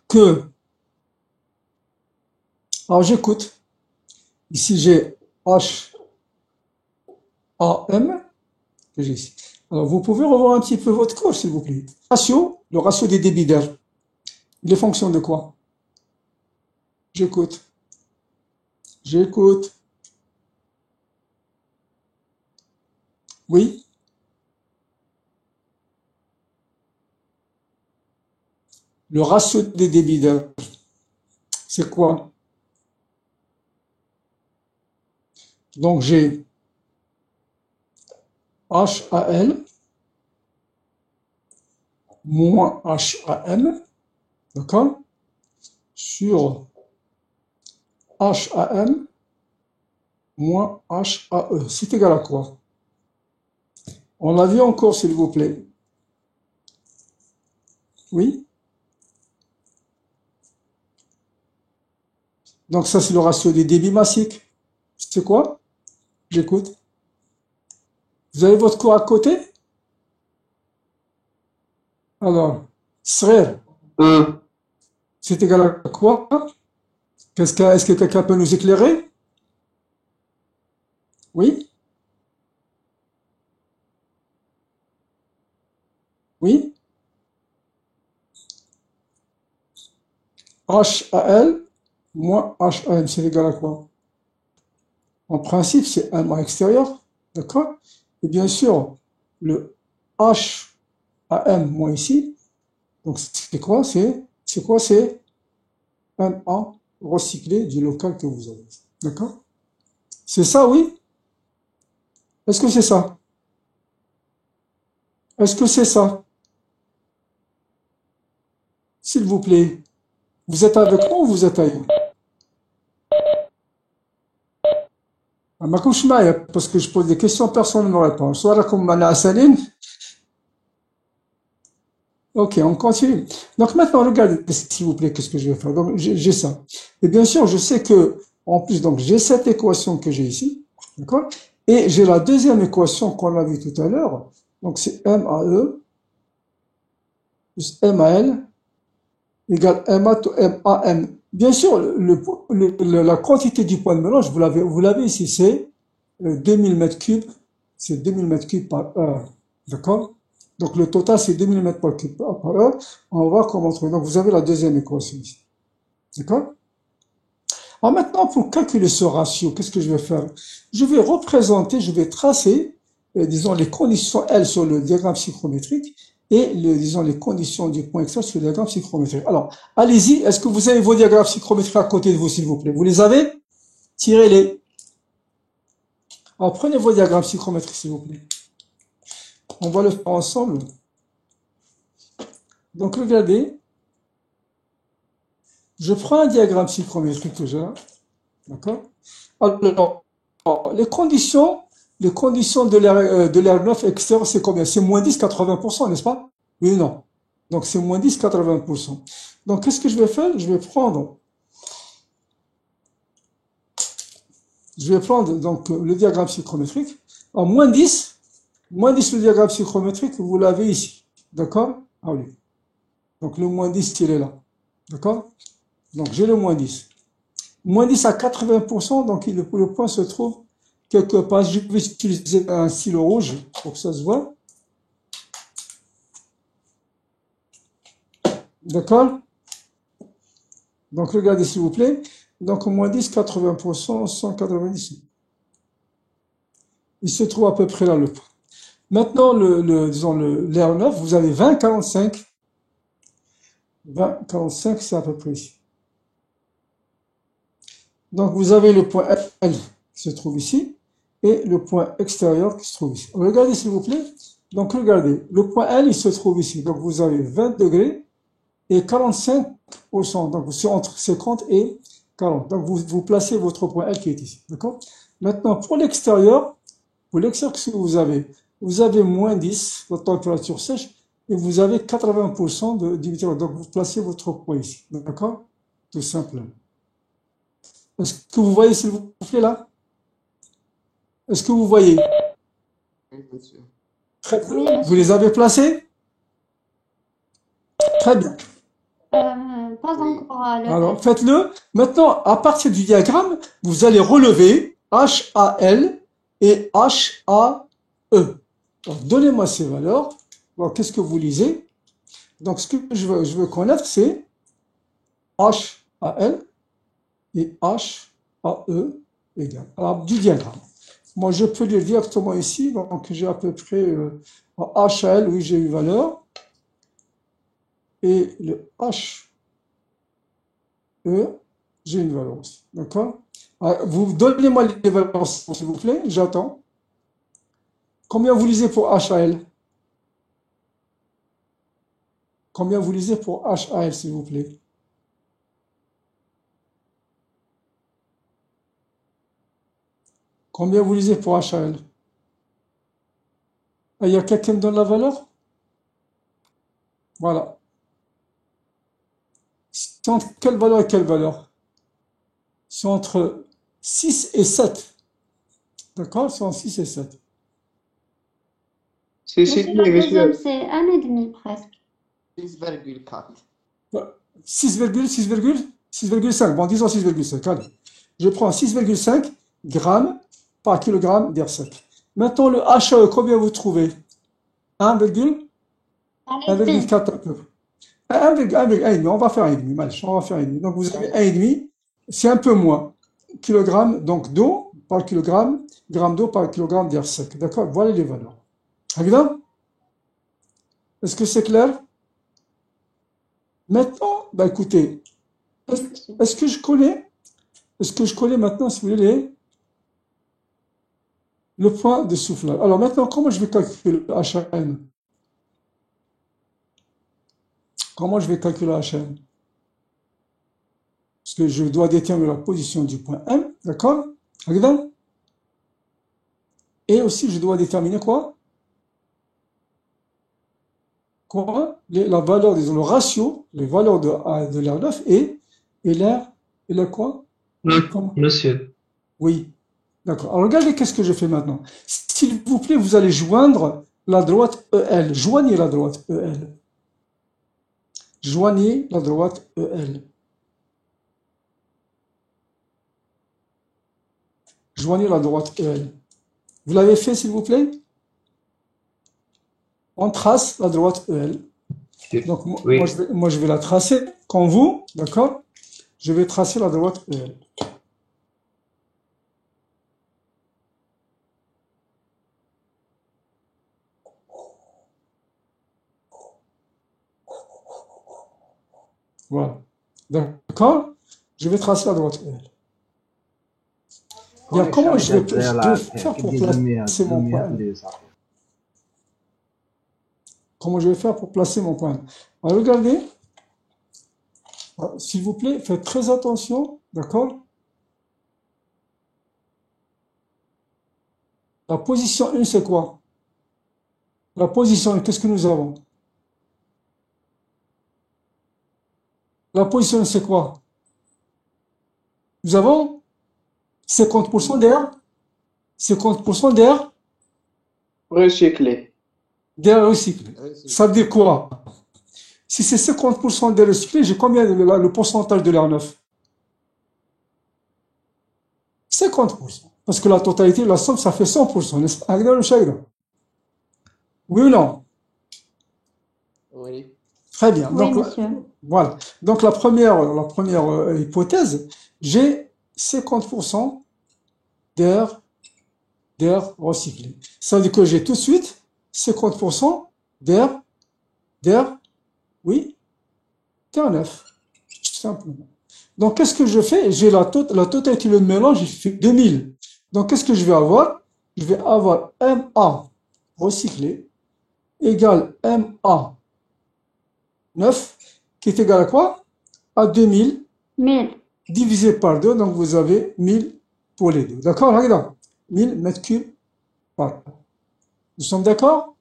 Que, alors j'écoute, ici j'ai HAM, que j'ai ici. Alors, vous pouvez revoir un petit peu votre cours, s'il vous plaît. Le ratio des débits d'air, il est fonction de quoi? J'écoute. J'écoute. Oui? Le ratio des débits d'air, c'est quoi? Donc, j'ai HAL moins HAM, d'accord? Sur HAM moins HAE. C'est égal à quoi? On l'a vu encore, s'il vous plaît. Oui? Donc ça, c'est le ratio des débits massiques. C'est quoi? J'écoute. Vous avez votre cours à côté? Alors, SRER, c'est égal à quoi? Est-ce que quelqu'un peut nous éclairer? Oui? Oui? HAL moins HAM, c'est égal à quoi? En principe, c'est un à extérieur, d'accord? Et bien sûr, le HAM moins ici, donc c'est quoi? C'est quoi? C'est un A recyclé du local que vous avez. D'accord? C'est ça, oui? Est-ce que c'est ça? Est-ce que c'est ça? S'il vous plaît. Vous êtes avec moi ou vous êtes ailleurs? ما كنتش معايا parce que je pose des questions, personne ne me répond. Soit راكم معنا عسالين. Ok, on continue. Donc maintenant, regardez, s'il vous plaît, qu'est-ce que je vais faire? Donc j'ai ça. Et bien sûr, je sais que, en plus, donc j'ai cette équation que j'ai ici, d'accord? Et j'ai la deuxième équation qu'on a vue tout à l'heure. Donc c'est MAE plus MAL égale MA to MAM. Bien sûr, la quantité du point de mélange, vous l'avez ici, c'est 2000 mètres cubes, c'est 2000 mètres cubes par heure. D'accord? Donc le total, c'est 2000 mètres cubes par heure. On va voir comment trouver. Donc vous avez la deuxième équation ici. D'accord? Alors maintenant, pour calculer ce ratio, qu'est-ce que je vais faire? Je vais représenter, je vais tracer, disons, les conditions L sur le diagramme psychrométrique et, disons, les conditions du point X sur le diagramme psychrométrique. Alors, allez-y, est-ce que vous avez vos diagrammes psychrométriques à côté de vous, s'il vous plaît? Vous les avez? Tirez-les. Alors, prenez vos diagrammes psychrométriques, s'il vous plaît. On va le faire ensemble. Donc, regardez. Je prends un diagramme psychrométrique que j'ai là. D'accord? Alors, les conditions de l'air 9 extérieur, c'est combien? C'est moins 10, 80%, n'est-ce pas? Oui ou non? Donc, c'est moins 10, 80%. Donc, qu'est-ce que je vais faire? Je vais prendre donc, le diagramme psychrométrique. En moins 10, le diagramme psychrométrique, vous l'avez ici. D'accord? Ah oui. Donc, le moins 10, il est là. D'accord? Donc, j'ai le moins 10. Moins 10 à 80%, donc le point se trouve quelque part. Je vais utiliser un stylo rouge pour que ça se voit. D'accord? Donc, regardez s'il vous plaît. Donc, moins 10, 80%, 190. Il se trouve à peu près là le point. Maintenant, disons, l'air 9, vous avez 20, 45. 20, 45, c'est à peu près ici. Donc, vous avez le point L qui se trouve ici et le point extérieur qui se trouve ici. Regardez s'il vous plaît. Donc, regardez, le point L, il se trouve ici. Donc, vous avez 20 degrés et 45%. Donc, c'est entre 50 et 40. Donc, vous placez votre point L qui est ici. D'accord? Maintenant, pour l'extérieur, qu'est-ce que vous avez? Vous avez moins 10, votre température sèche, et vous avez 80% d'humidité. Donc, vous placez votre point ici. D'accord? Tout simplement. Est-ce que vous voyez, s'il vous plaît, là? Est-ce que vous voyez? Oui, monsieur. Très bien. Oui, Vous monsieur. les avez placés? Très bien. Pas Oui. encore le Alors, F. faites-le. Maintenant, à partir du diagramme, vous allez relever HAL et HAE. Donc, donnez-moi ces valeurs. Alors, qu'est-ce que vous lisez? Donc, ce que je veux connaître, c'est HAL et HAE égale. Alors, du diagramme. Moi, je peux lire directement ici. Donc, j'ai à peu près HAL, oui, j'ai une valeur. Et le HE, j'ai une valeur aussi. D'accord? Vous donnez-moi les valeurs, s'il vous plaît. J'attends. Combien vous lisez pour HAL? Combien vous lisez pour HAL, s'il vous plaît? Combien vous lisez pour HAL? Il y a quelqu'un qui me donne la valeur? Voilà. C'est entre quelle valeur et quelle valeur? C'est entre 6 et 7. D'accord? C'est entre 6 et 7. C'est Monsieur, chez la lui, deuxième, monsieur. c'est 1,5 presque. 6,4. 6,5. Bon, disons 6,5. Allez. Je prends 6,5 grammes par kilogramme d'air sec. Maintenant, le HAE, combien vous trouvez? 1,4 1,5. à peu près. 1,5. On va faire 1,5. On va faire 1,5. Donc, vous avez 1,5. C'est un peu moins. Kilogramme donc d'eau par kilogramme, gramme d'eau par kilogramme d'air sec. D'accord? Voilà les valeurs. Évidemment? Est-ce que c'est clair? Maintenant, bah écoutez, Oui, monsieur. est-ce que je connais Est-ce que je connais maintenant, si vous voulez, le point de soufflage? Alors maintenant, comment je vais calculer le HM? Comment je vais calculer le HM? Parce que je dois déterminer la position du point M, d'accord? Regarde. Et aussi, je dois déterminer quoi? Quoi? La valeur, disons, le ratio, les valeurs de l'air 9 et l'air quoi? Comment? Monsieur, Oui. D'accord. Alors regardez qu'est-ce que je fais maintenant. S'il vous plaît, vous allez joindre la droite EL. Joignez la droite EL. Joignez la droite EL. Joignez la droite EL. Vous l'avez fait, s'il vous plaît? On trace la droite EL. Donc, oui. moi, je vais la tracer comme vous, d'accord? Je vais tracer la droite EL. Voilà. D'accord? Je vais tracer la droite EL. Bien, comment je vais faire pour placer mon point M? Comment je vais faire pour placer mon point M? Alors, regardez. S'il vous plaît, faites très attention, d'accord? La position 1, c'est quoi? La position 1, qu'est-ce que nous avons? La position 1, c'est quoi? Nous avons 50% d'air. 50% d'air. Recyclé. D'air recyclé. Ça veut dire quoi? Si c'est 50% d'air recyclé, j'ai combien le pourcentage de l'air 9? 50%. Parce que la totalité, la somme, ça fait 100%, n'est-ce pas? Oui ou non? Oui. Très bien. Oui, Donc, monsieur. voilà. Donc, la première hypothèse, j'ai 50% d'air recyclé. Ça veut dire que j'ai tout de suite 50% d'air, oui, d'air neuf. Tout simplement. Donc, qu'est-ce que je fais? J'ai la totalité, le mélange, il fait 2000. Donc, qu'est-ce que je vais avoir? Je vais avoir MA recyclé égale MA 9, qui est égal à quoi? À 2000 1000. divisé par 2, donc vous avez 1000 pour les deux. D'accord? Regarde, 1000 mètres cubes par an. Nous sommes d'accord?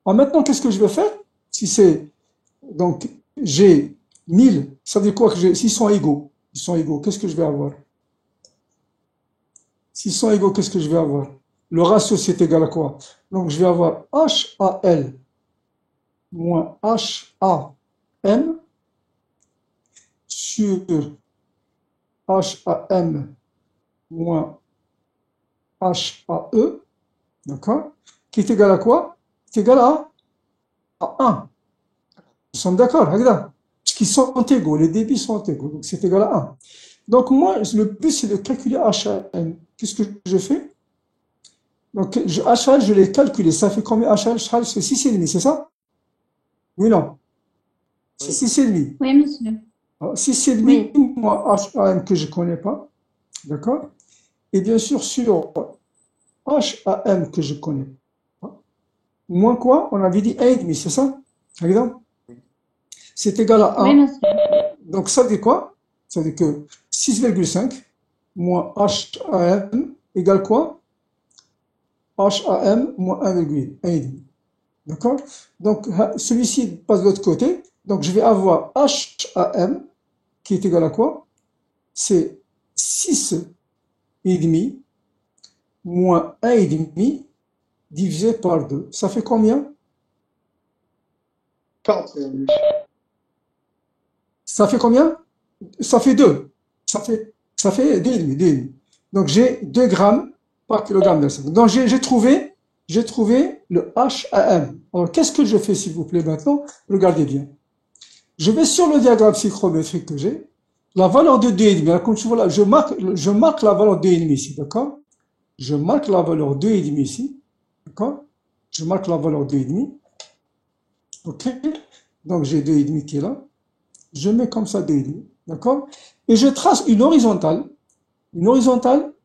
Alors maintenant, qu'est-ce que je vais faire? Si c'est, donc, j'ai 1000, ça veut dire quoi que j'ai, s'ils sont égaux, qu'est-ce que je vais avoir? S'ils sont égaux, qu'est-ce que je vais avoir? Le ratio, c'est égal à quoi? Donc, je vais avoir HAL moins HAM sur HAM moins HAE, d'accord? Qui est égal à quoi? C'est égal à 1. Nous sommes d'accord, regarde. Parce qu'ils sont égaux, les débits sont égaux, donc c'est égal à 1. Donc moi, le but, c'est de calculer HAM. Qu'est-ce que je fais? Donc HAL, je l'ai calculé. Ça fait combien HAL? HAL, c'est 6,5, c'est ça? Oui, non. C'est 6,5. Oui, monsieur. 6,5 moins HAM que je ne connais pas, d'accord? Et bien sûr, sur HAM que je connais pas, moins quoi? On avait dit 1,5, c'est ça? Regarde. C'est égal à 1. Oui, monsieur. Donc ça veut dire quoi? Ça veut dire que 6,5 moins HAM égale quoi? HAM moins 1,5. D'accord? Donc celui-ci passe de l'autre côté. Donc je vais avoir HAM qui est égal à quoi? C'est 6,5 moins 1,5 divisé par 2. Ça fait combien? 41. Ça fait combien? Ça fait 2. Ça fait 2,5. Donc j'ai 2 grammes par kilogramme d'air. Donc j'ai trouvé le HAM. Alors qu'est-ce que je fais s'il vous plaît maintenant? Regardez bien. Je vais sur le diagramme psychrométrique que j'ai. La valeur de 2,5. Comme tu vois là, je marque la valeur 2,5 ici, d'accord? Je marque la valeur 2,5 ici, d'accord? Je marque la valeur 2,5. Ok? Donc j'ai 2,5 qui est là. Je mets comme ça 2,5. D'accord? Et je trace une horizontale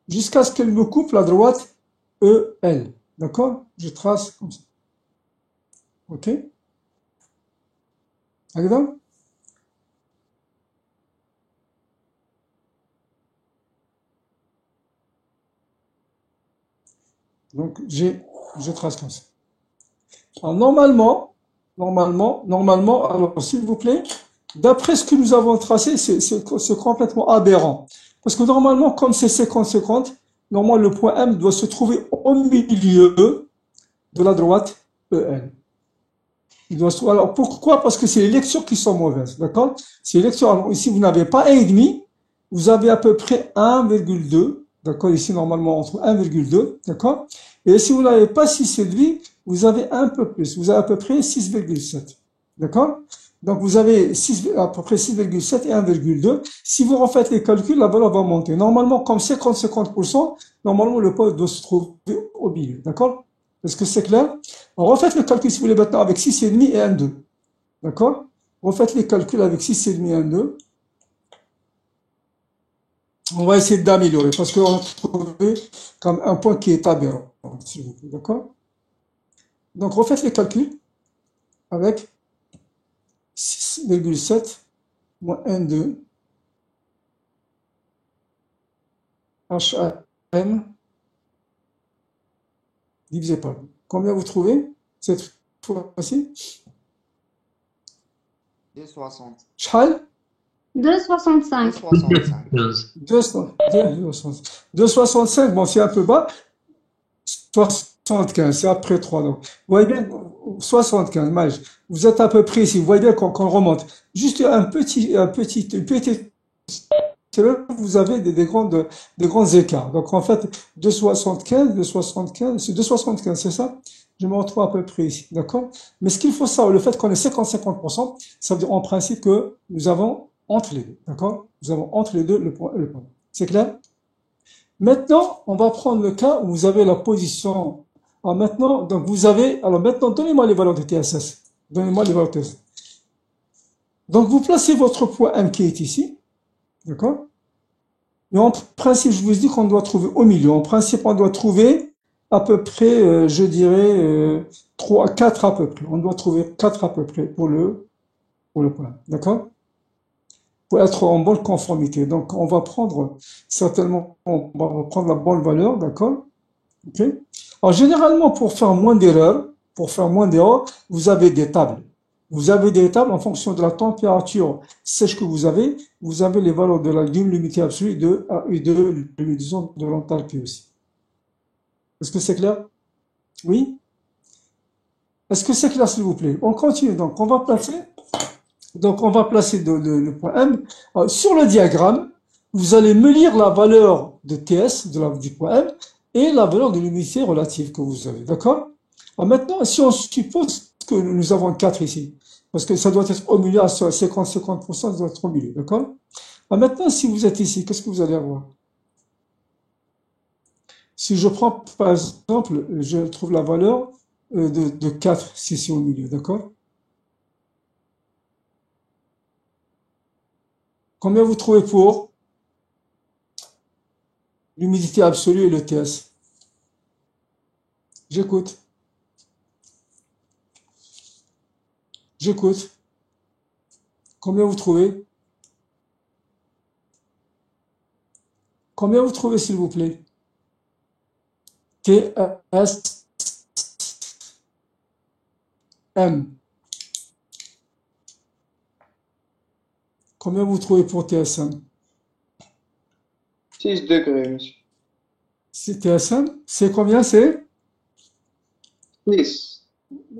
jusqu'à ce qu'elle me coupe la droite EL. D'accord? Je trace comme ça. Ok? D'accord? Donc, je trace comme ça. Alors, normalement, alors, s'il vous plaît, d'après ce que nous avons tracé, c'est complètement aberrant. Parce que normalement, comme c'est 50-50, normalement, le point M doit se trouver au milieu de la droite EL. Alors, pourquoi? Parce que c'est les lectures qui sont mauvaises, d'accord? C'est les lectures. Alors, ici, vous n'avez pas 1,5, vous avez à peu près 1,2, d'accord? Ici, normalement, on trouve 1,2, d'accord? Et si vous n'avez pas 6,5, vous avez un peu plus, vous avez à peu près 6,7, d'accord? Donc, vous avez à peu près 6,7 et 1,2. Si vous refaites les calculs, la valeur va monter. Normalement, comme 50-50%, normalement, le poids doit se trouver au milieu, d'accord? Est-ce que c'est clair? Alors, refaites le calcul, si vous voulez, maintenant avec 6,5 et 1,2. D'accord? Refaites les calculs avec 6,5 et 1,2. On va essayer d'améliorer parce qu'on a trouvé comme un point qui est aberrant. S'il vous plaît, d'accord? Donc, refaites les calculs avec 6,7 moins 1,2 HAM divisé par 2. Combien vous trouvez cette fois-ci? 2,60. Shal 2,65. 2,65. 2,65, bon, c'est un peu bas. 75, c'est après 3. Donc, vous voyez bien, 75, Maj. Vous êtes à peu près ici. Vous voyez bien qu'on remonte. Juste une petite, c'est là que vous avez des grands écarts. Donc, en fait, 2,75, c'est 2,75, c'est ça? Je me retrouve à peu près ici. D'accord? Mais ce qu'il faut savoir, le fait qu'on est 50-50%, ça veut dire en principe que nous avons entre les deux. D'accord? Nous avons entre les deux le point. C'est clair? Maintenant, on va prendre le cas où vous avez la position. Alors maintenant, donnez-moi les valeurs de TSS. Donnez-moi les valeurs de TSS. Donc, vous placez votre point M qui est ici. D'accord? Mais en principe, je vous dis qu'on doit trouver au milieu. En principe, on doit trouver à peu près, je dirais, 4 à peu près. On doit trouver 4 à peu près pour le point. D'accord? Pour être en bonne conformité. Donc, on va prendre la bonne valeur, d'accord? Ok? Alors, généralement, pour faire moins d'erreurs, vous avez des tables. Vous avez des tables en fonction de la température sèche que vous avez les valeurs de la luminosité absolue et de disons, de l'enthalpie aussi. Est-ce que c'est clair? Oui? Est-ce que c'est clair, s'il vous plaît? On continue. Donc, on va placer le point M. Alors, sur le diagramme, vous allez me lire la valeur de TS du point M et la valeur de l'unité relative que vous avez. D'accord? Alors maintenant, si on suppose que nous avons 4 ici, parce que ça doit être au milieu à 50-50%, ça doit être au milieu. D'accord? Alors maintenant, si vous êtes ici, qu'est-ce que vous allez avoir? Si je prends, par exemple, je trouve la valeur de 4 si c'est au milieu. D'accord? Combien vous trouvez pour l'humidité absolue et le TS? J'écoute. Combien vous trouvez? Combien vous trouvez, s'il vous plaît? TS M. Combien vous trouvez pour TSM? 6 degrés, monsieur. C'est TSM? C'est combien c'est? 6.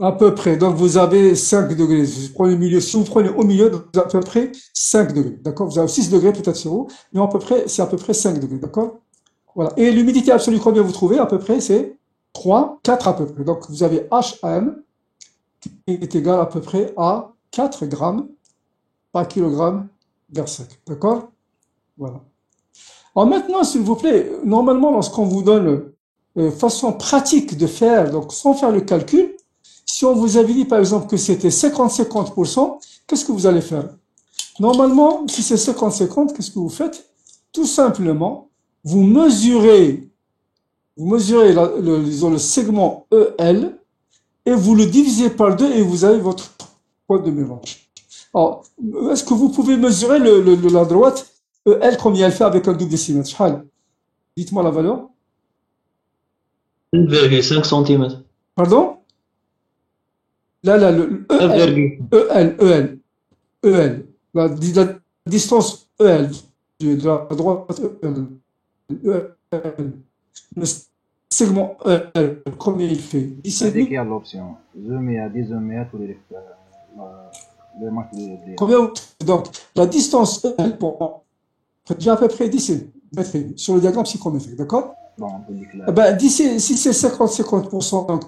À peu près. Donc vous avez 5 degrés. Si vous prenez au milieu, vous avez à peu près 5 degrés. D'accord? Vous avez 6 degrés peut-être sur vous, mais c'est à peu près 5 degrés. D'accord? Voilà. Et l'humidité absolue, combien vous trouvez? À peu près, c'est 3, 4 à peu près. Donc vous avez HM qui est égal à peu près à 4 grammes par kilogramme d'air sec. D'accord? Voilà. Alors maintenant, s'il vous plaît, normalement, lorsqu'on vous donne façon pratique de faire, donc sans faire le calcul, si on vous avait dit par exemple que c'était 50-50%, qu'est-ce que vous allez faire? Normalement, si c'est 50-50, qu'est-ce que vous faites? Tout simplement, vous mesurez disons, le segment EL et vous le divisez par 2 et vous avez votre poids de mélange. Alors, est-ce que vous pouvez mesurer la droite EL combien elle fait avec un double décimètre? Dites-moi la valeur. 1,5 cm. Pardon? Là, le EL. La distance EL de la droite EL. Le segment EL, combien il fait? 17 هذيك 000. هي l'option. زومية دي زومية تولي لك لي مارك ديال Combien, donc, la distance EL pour déjà à peu près 17 mètres sur le diagramme psychométrique, d'accord? بون نقول لك Eh لا ben, si c'est 50-50%, donc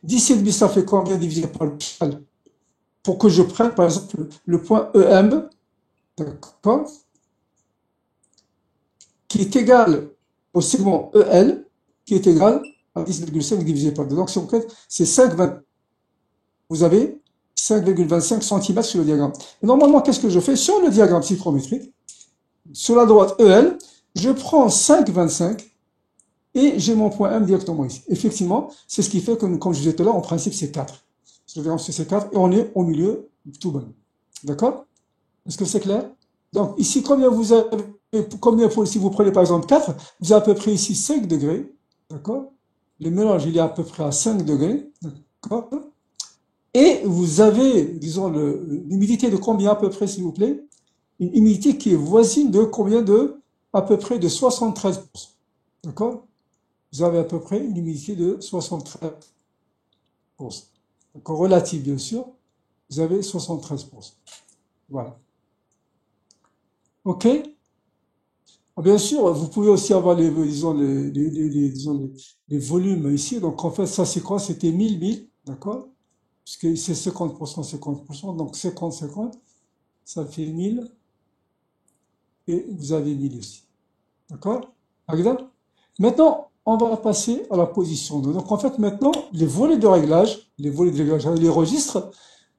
17 000, ça fait combien divisé par le EL? Pour que je prenne, par exemple, le point EM, d'accord, qui est égal au segment EL, qui est égal à 10,5 divisé par 2. Donc, si on calcule, c'est 5,20. Vous avez 5,25 cm sur le diagramme. Et normalement, qu'est-ce que je fais? Sur le diagramme psychrométrique, sur la droite EL, je prends 5,25 et j'ai mon point M directement ici. Effectivement, c'est ce qui fait que, comme je disais tout à l'heure, en principe, c'est 4. Sur le diagramme, c'est 4 et on est au milieu, tout bon. D'accord? Est-ce que c'est clair? Donc, ici, combien vous avez, si vous prenez par exemple 4, vous avez à peu près ici 5 degrés. D'accord? Le mélange, il est à peu près à 5 degrés. D'accord? Et vous avez, disons, l'humidité de combien à peu près, s'il vous plaît? Une humidité qui est voisine de combien à peu près de 73%. D'accord? Vous avez à peu près une humidité de 73%. Donc, relative, bien sûr, vous avez 73%. Voilà. OK? Bien sûr, vous pouvez aussi avoir les volumes ici. Donc, en fait, ça, c'est quoi? C'était 1000, d'accord? Puisque c'est 50%, 50%. Donc, 50-50, ça fait 1000. Et vous avez 1000 ici. D'accord? Maintenant, on va passer à la position 2. Donc, en fait, maintenant, les volets de réglage, les registres.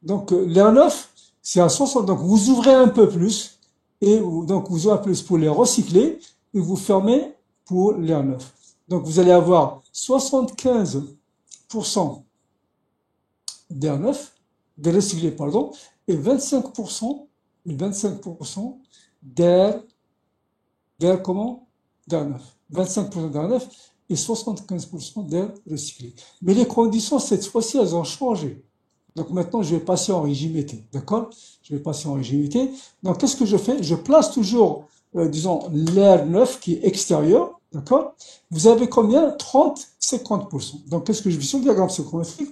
Donc, l'air neuf, c'est à 60. Donc, vous ouvrez un peu plus. Et donc, vous ouvrez plus pour les recycler. Et vous fermez pour l'air neuf. Donc, vous allez avoir 75% d'air neuf, de recyclé, pardon, et 25% d'air comment? D'air neuf. 25% d'air neuf et 75% d'air recyclé. Mais les conditions, cette fois-ci, elles ont changé. Donc maintenant, je vais passer en régime été. D'accord? Je vais passer en régime été. Donc, qu'est-ce que je fais? Je place toujours, disons, l'air neuf qui est extérieur. D'accord? Vous avez combien? 30-50%. Donc, qu'est-ce que je vais sur le diagramme psychométrique?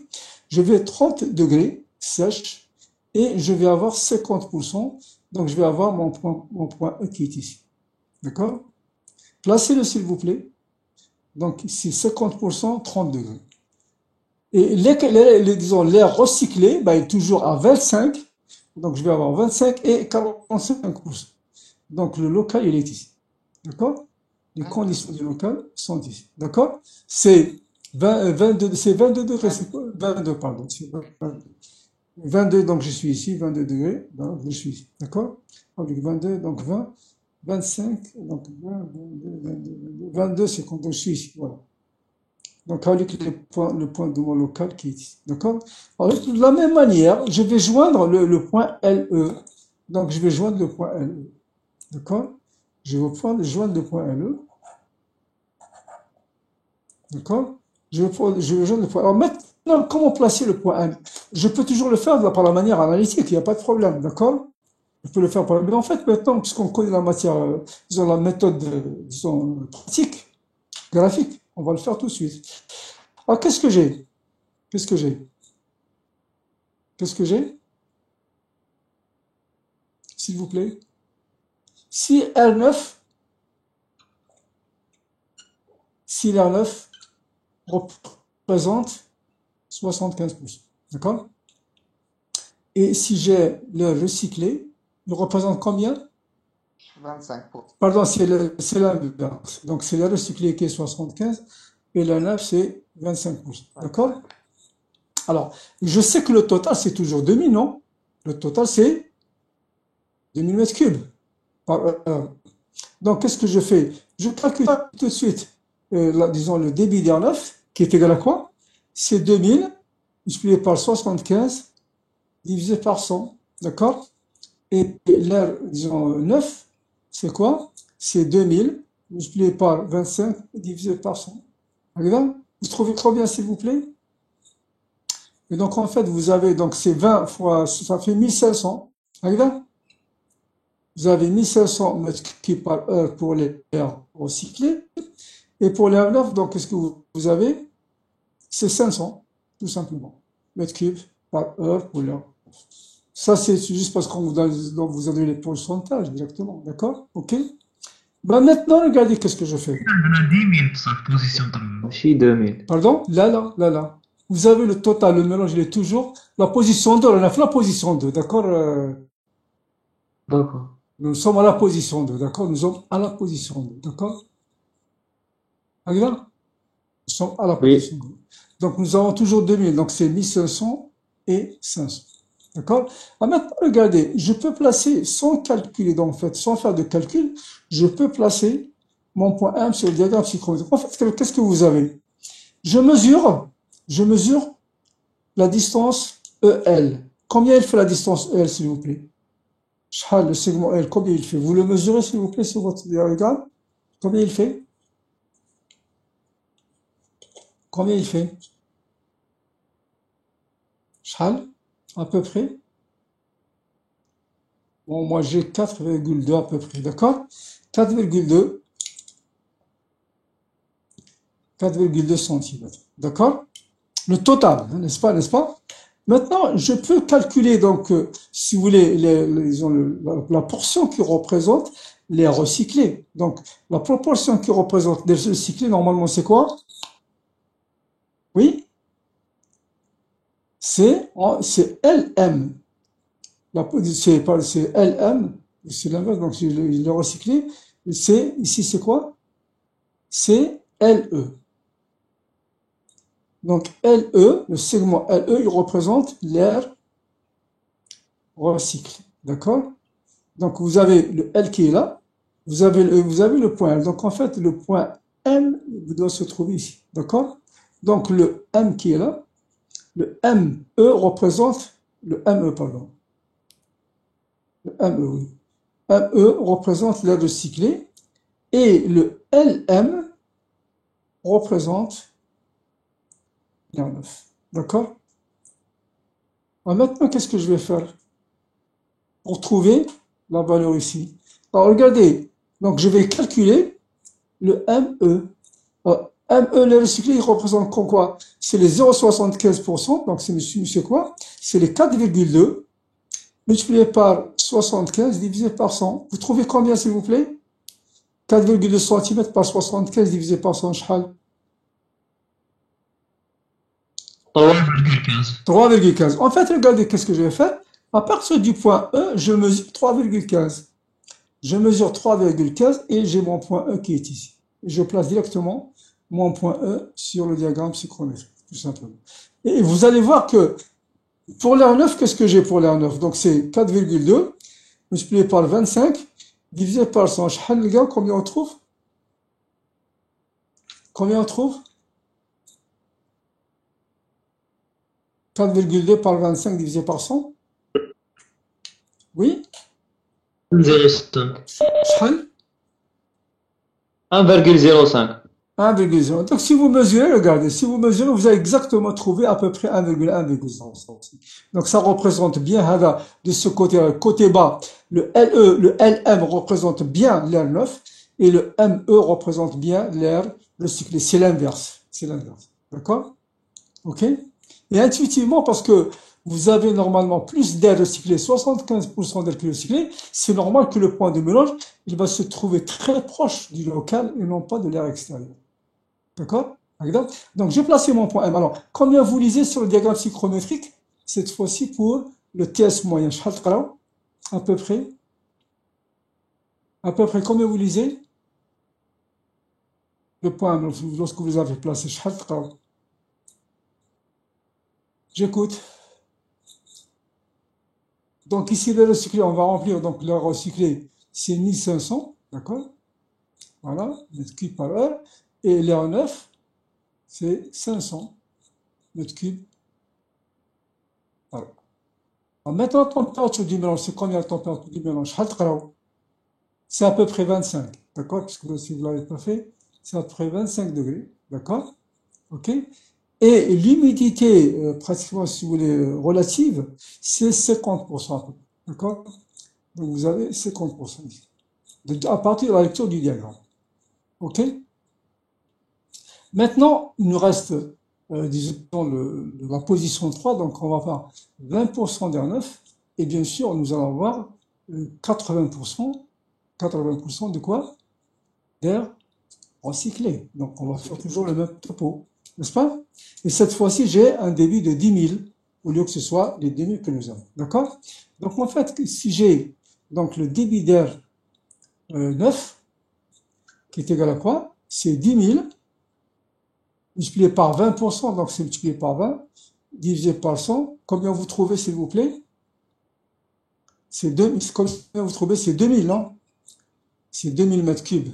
Je vais 30 degrés sèche et je vais avoir 50%. Donc, je vais avoir mon point E qui est ici. D'accord? Placez-le, s'il vous plaît. Donc, ici, 50%, 30 degrés. Et disons, l'air recyclé, est toujours à 25. Donc, je vais avoir 25 et 45%. Donc, le local, il est ici. D'accord? Les conditions du local sont ici. D'accord? C'est 22, c'est 22 degrés, c'est quoi? 22, pardon. 22, donc je suis ici, 22 degrés, donc je suis ici. D'accord? Avec 22, donc 20, 25, donc 20, 22, 22, c'est quand je suis ici. Voilà. Donc, avec le point de mon local qui est ici. D'accord? Alors, de la même manière, je vais joindre le point LE. Donc, je vais joindre le point LE. D'accord? Je vais joindre le point LE. D'accord? Je vais joindre le point. Alors, maintenant, comment placer le point L? Je peux toujours le faire par la manière analytique, il n'y a pas de problème. D'accord? Je peux le faire par. Mais en fait, maintenant, puisqu'on connaît la matière, disons, la méthode, disons, pratique, graphique, on va le faire tout de suite. Alors, qu'est-ce que j'ai? Qu'est-ce que j'ai? Qu'est-ce que j'ai? S'il vous plaît. Si R9 représente 75%. D'accord? Et si j'ai le recyclé, il représente combien? 25%. Pardon, c'est l'inverse. Donc, c'est le recyclé qui est 75 et le neuf, c'est 25%. D'accord? Alors, je sais que le total, c'est toujours 2000, non? Le total, c'est 2000 mètres cubes par heure. Donc, qu'est-ce que je fais? Je calcule tout de suite, disons, le débit d'air neuf, qui est égal à quoi? C'est 2000 multiplié par 75 divisé par 100. D'accord? Et l'air, disons, neuf, c'est quoi? C'est 2000 multiplié par 25 divisé par 100. Vous trouvez combien, s'il vous plaît? Et donc, en fait, vous avez, donc, c'est 20 fois, ça fait 1500. Vous avez 1500 mètres cubes par heure pour les airs recyclés. Et pour l'air neuf, donc, qu'est-ce que vous avez? C'est 500, tout simplement. Mètres cubes par heure pour l'air. Ça, c'est juste parce qu'on vous a donné les pourcentages directement. D'accord? OK? Ben maintenant, regardez qu'est-ce que je fais. عندنا 10 000 بصح بوزيسيون تاع ماشي 2000. Pardon? Là. Vous avez le total, le mélange, il est toujours la position 2. On a fait la position 2, d'accord? D'accord. Nous sommes à la position 2, d'accord? Nous sommes à la position 2, d'accord? Nous sommes à la position 2. Donc, nous avons toujours 2000, donc c'est 1500 et 500. D'accord? Maintenant, regardez, je peux placer, sans calculer, donc en fait, sans faire de calcul, je peux placer mon point M sur le diagramme psychrométrique. En fait, qu'est-ce que vous avez? Je mesure la distance EL. Combien il fait la distance EL, s'il vous plaît? Le segment L, combien il fait? Vous le mesurez, s'il vous plaît, sur votre diagramme? Combien il fait? Combien il fait? À peu près? Bon, moi j'ai 4,2 à peu près, d'accord? 4,2 cm, d'accord? Le total, hein, n'est-ce pas? Maintenant, je peux calculer, donc, si vous voulez, la portion qui représente les recyclés. Donc, la proportion qui représente les recyclés, normalement, c'est quoi? Oui? C'est LM. C'est LM, c'est l'inverse, donc c'est le recyclé. Ici, c'est quoi? C'est LE. Donc, LE, le segment LE, il représente l'air recyclé. D'accord? Donc, vous avez le L qui est là. Vous avez le point L. Donc, en fait, le point M doit se trouver ici. D'accord? Donc, le M qui est là, le ME représente le ME, pardon. Le ME, oui. ME représente l'air recyclé et le LM représente l'air neuf. D'accord? Alors maintenant, qu'est-ce que je vais faire pour trouver la valeur ici? Alors, regardez. Donc, je vais calculer le ME. Alors, ME, le recyclé, il représente quoi? C'est les 0,75%. Donc, c'est quoi? C'est les 4,2 multiplié par 75 divisé par 100. Vous trouvez combien, s'il vous plaît? 4,2 cm par 75 divisé par 100, شحال? 3,15. 3,15. En fait, regardez qu'est-ce que je vais faire. À partir du point E, je mesure 3,15. Je mesure 3,15 et j'ai mon point E qui est ici. Je place directement mon point E sur le diagramme psychrométrique, tout simplement. Et vous allez voir que pour l'air neuf, qu'est-ce que j'ai pour l'air neuf? Donc c'est 4,2 multiplié par 25 divisé par 100. شحال les gars, combien on trouve? Combien on trouve? 4,2 par 25 divisé par 100? Oui? 0,5. شحال? 1,05. 1,0. Donc, si vous mesurez, regardez, si vous mesurez, vous allez exactement trouver à peu près 1,1,0. Donc, ça représente bien, de ce côté bas, le LE, le LM représente bien l'air neuf et le ME représente bien l'air recyclé. C'est l'inverse. C'est l'inverse. D'accord? OK? Et intuitivement, parce que vous avez normalement plus d'air recyclé, 75% d'air recyclé, c'est normal que le point de mélange, il va se trouver très proche du local et non pas de l'air extérieur. D'accord? Donc, j'ai placé mon point M. Alors, combien vous lisez sur le diagramme psychrométrique? Cette fois-ci pour le TS moyen. À peu près. À peu près, combien vous lisez? Le point M, lorsque vous avez placé. J'écoute. Donc ici, l'air recyclé, on va remplir, donc l'air recyclé, c'est 1500, d'accord? Voilà, mètres cubes par heure. Et l'air neuf, c'est 500 mètres cubes. Voilà. Alors maintenant, la température du mélange, c'est combien la température du mélange? C'est à peu près 25, d'accord? Puisque si vous ne l'avez pas fait, c'est à peu près 25 degrés, d'accord? Ok? Et l'humidité, pratiquement, si vous voulez, relative, c'est 50%, à peu près, d'accord? Donc vous avez 50% ici, à partir de la lecture du diagramme. Ok? Maintenant, il nous reste, disons, la position 3, donc on va avoir 20% d'air neuf, et bien sûr, nous allons avoir 80% de quoi? D'air recyclé. Donc, on va faire toujours le même topo, n'est-ce pas? Et cette fois-ci, j'ai un débit de 10 000 au lieu que ce soit les 10 000 que nous avons. D'accord? Donc, en fait, si j'ai donc le débit d'air neuf, qui est égal à quoi? C'est 10 000 multiplié par 20%, donc c'est multiplié par 20, divisé par 100. Combien vous trouvez, s'il vous plaît? C'est combien vous trouvez? C'est 2000, non? C'est 2000 mètres cubes.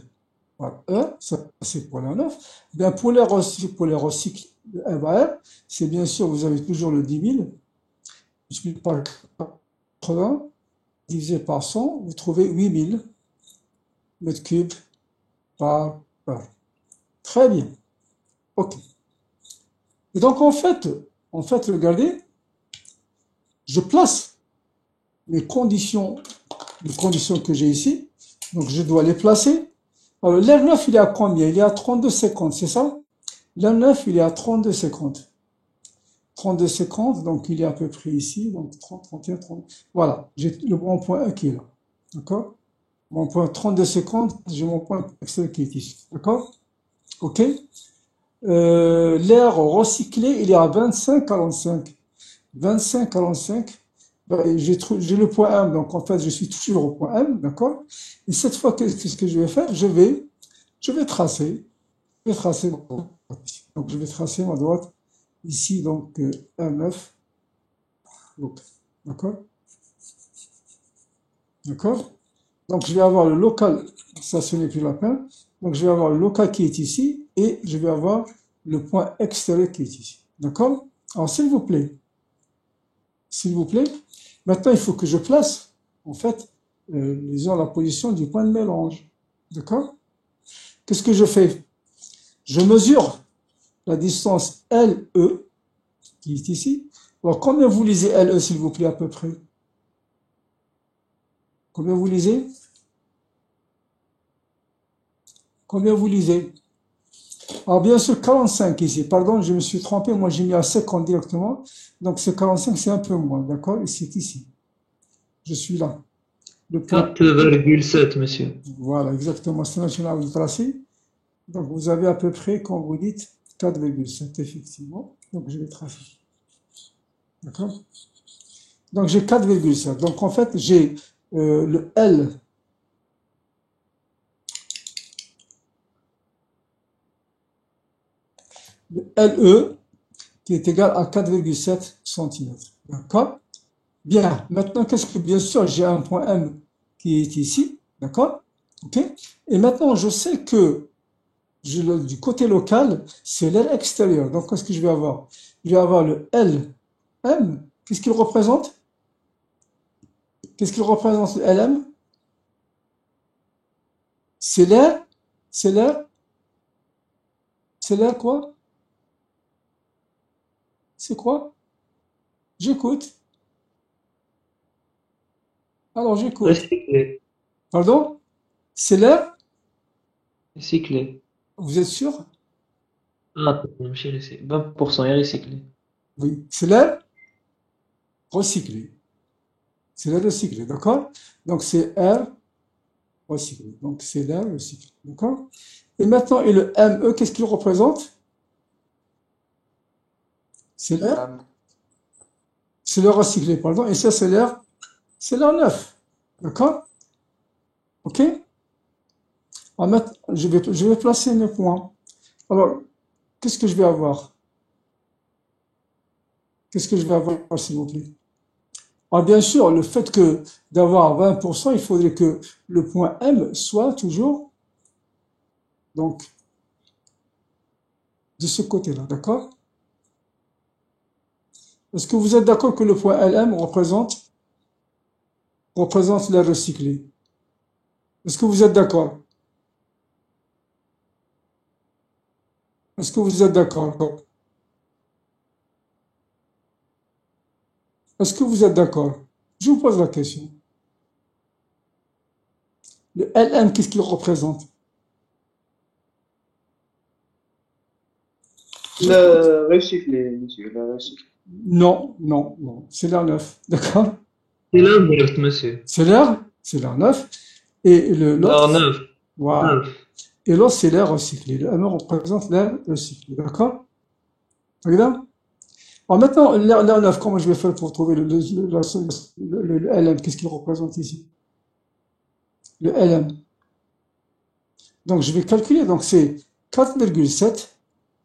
Voilà, ça c'est pour l'air neuf. Bien, pour les recycler, c'est bien sûr, vous avez toujours le 10 000, multiplié par 80, divisé par 100, vous trouvez 8000 mètres cubes par heure. Très bien. Ok. Et donc, en fait, regardez, je place les conditions que j'ai ici. Donc, je dois les placer. Alors, l'air neuf, il est à combien? Il est à 32,50, c'est ça? L'air neuf, il est à 32,50. 32,50, donc il est à peu près ici. Donc, 30, 31, 30. Voilà, j'ai le bon point 1 qui est là. D'accord? Mon point 32,50, j'ai mon point Excel qui est ici. D'accord? Ok? L'air recyclé, il est à 25,45. 25,45. Ben, j'ai le point M, donc en fait, je suis toujours au point M, d'accord? Et cette fois, qu'est-ce que je vais faire? Je vais tracer ma droite. Donc, je vais tracer ma droite ici, donc M9, d'accord? D'accord? Donc, je vais avoir le local, ça ce n'est plus la peine. Donc, je vais avoir le local qui est ici et je vais avoir le point extérieur qui est ici. D'accord? Alors, s'il vous plaît, maintenant, il faut que je place, en fait, disons, la position du point de mélange. D'accord? Qu'est-ce que je fais? Je mesure la distance LE, qui est ici. Alors, combien vous lisez LE, s'il vous plaît, à peu près? Combien vous lisez? Combien vous lisez? Alors, bien sûr, 45 ici. Pardon, je me suis trompé. Moi, j'ai mis à 50 directement. Donc, c'est 45, c'est un peu moins. D'accord? Et c'est ici. Je suis là. Le point. 4,7, monsieur. Voilà, exactement. C'est national vous tracez. Donc, vous avez à peu près, quand vous dites, 4,7, effectivement. Donc, je vais tracer. D'accord? Donc, j'ai 4,7. Donc, en fait, j'ai le L. Le LE qui est égal à 4,7 cm. D'accord? Bien. Maintenant, qu'est-ce que, bien sûr, j'ai un point M qui est ici. D'accord? OK? Et maintenant, je sais que du côté local, c'est l'air extérieur. Donc, qu'est-ce que je vais avoir? Je vais avoir le LM. Qu'est-ce qu'il représente? Qu'est-ce qu'il représente, le LM? C'est l'air? C'est l'air? C'est l'air quoi? C'est quoi? J'écoute. Alors, j'écoute. Recyclé. Pardon? C'est l'air? Recyclé. Vous êtes sûr? Ah, ماشي recyclé. 20% est recyclé. Oui. C'est l'air recyclé. C'est l'air recyclé, d'accord? Donc, c'est air recyclé. Donc, c'est l'air recyclé, d'accord? Et maintenant, et le ME, qu'est-ce qu'il représente? C'est l'air? C'est l'air recyclé, pardon. Et ça, c'est l'air neuf. D'accord? OK? Alors, maintenant, je vais placer mes points. Alors, qu'est-ce que je vais avoir? Qu'est-ce que je vais avoir, s'il vous plaît? Alors bien sûr, le fait que d'avoir 20%, il faudrait que le point M soit toujours donc de ce côté-là, d'accord? Est-ce que vous êtes d'accord que le point LM représente l'air recyclé? Est-ce que vous êtes d'accord? Est-ce que vous êtes d'accord? Est-ce que vous êtes d'accord? Je vous pose la question. Le LM, qu'est-ce qu'il représente? Le recyclé, monsieur, le recyclé. Non, non, non. C'est l'air neuf, d'accord? C'est l'inverse, monsieur. C'est l'air neuf. Et L'art l'autre, neuf. voilà. Neuf. Et l'autre, c'est l'air recyclé. Le M représente l'air recyclé, d'accord? Regarde. Alors maintenant, l'air neuf, comment je vais faire pour trouver le LM? Qu'est-ce qu'il représente ici? Le LM. Donc je vais calculer. Donc c'est 4,7,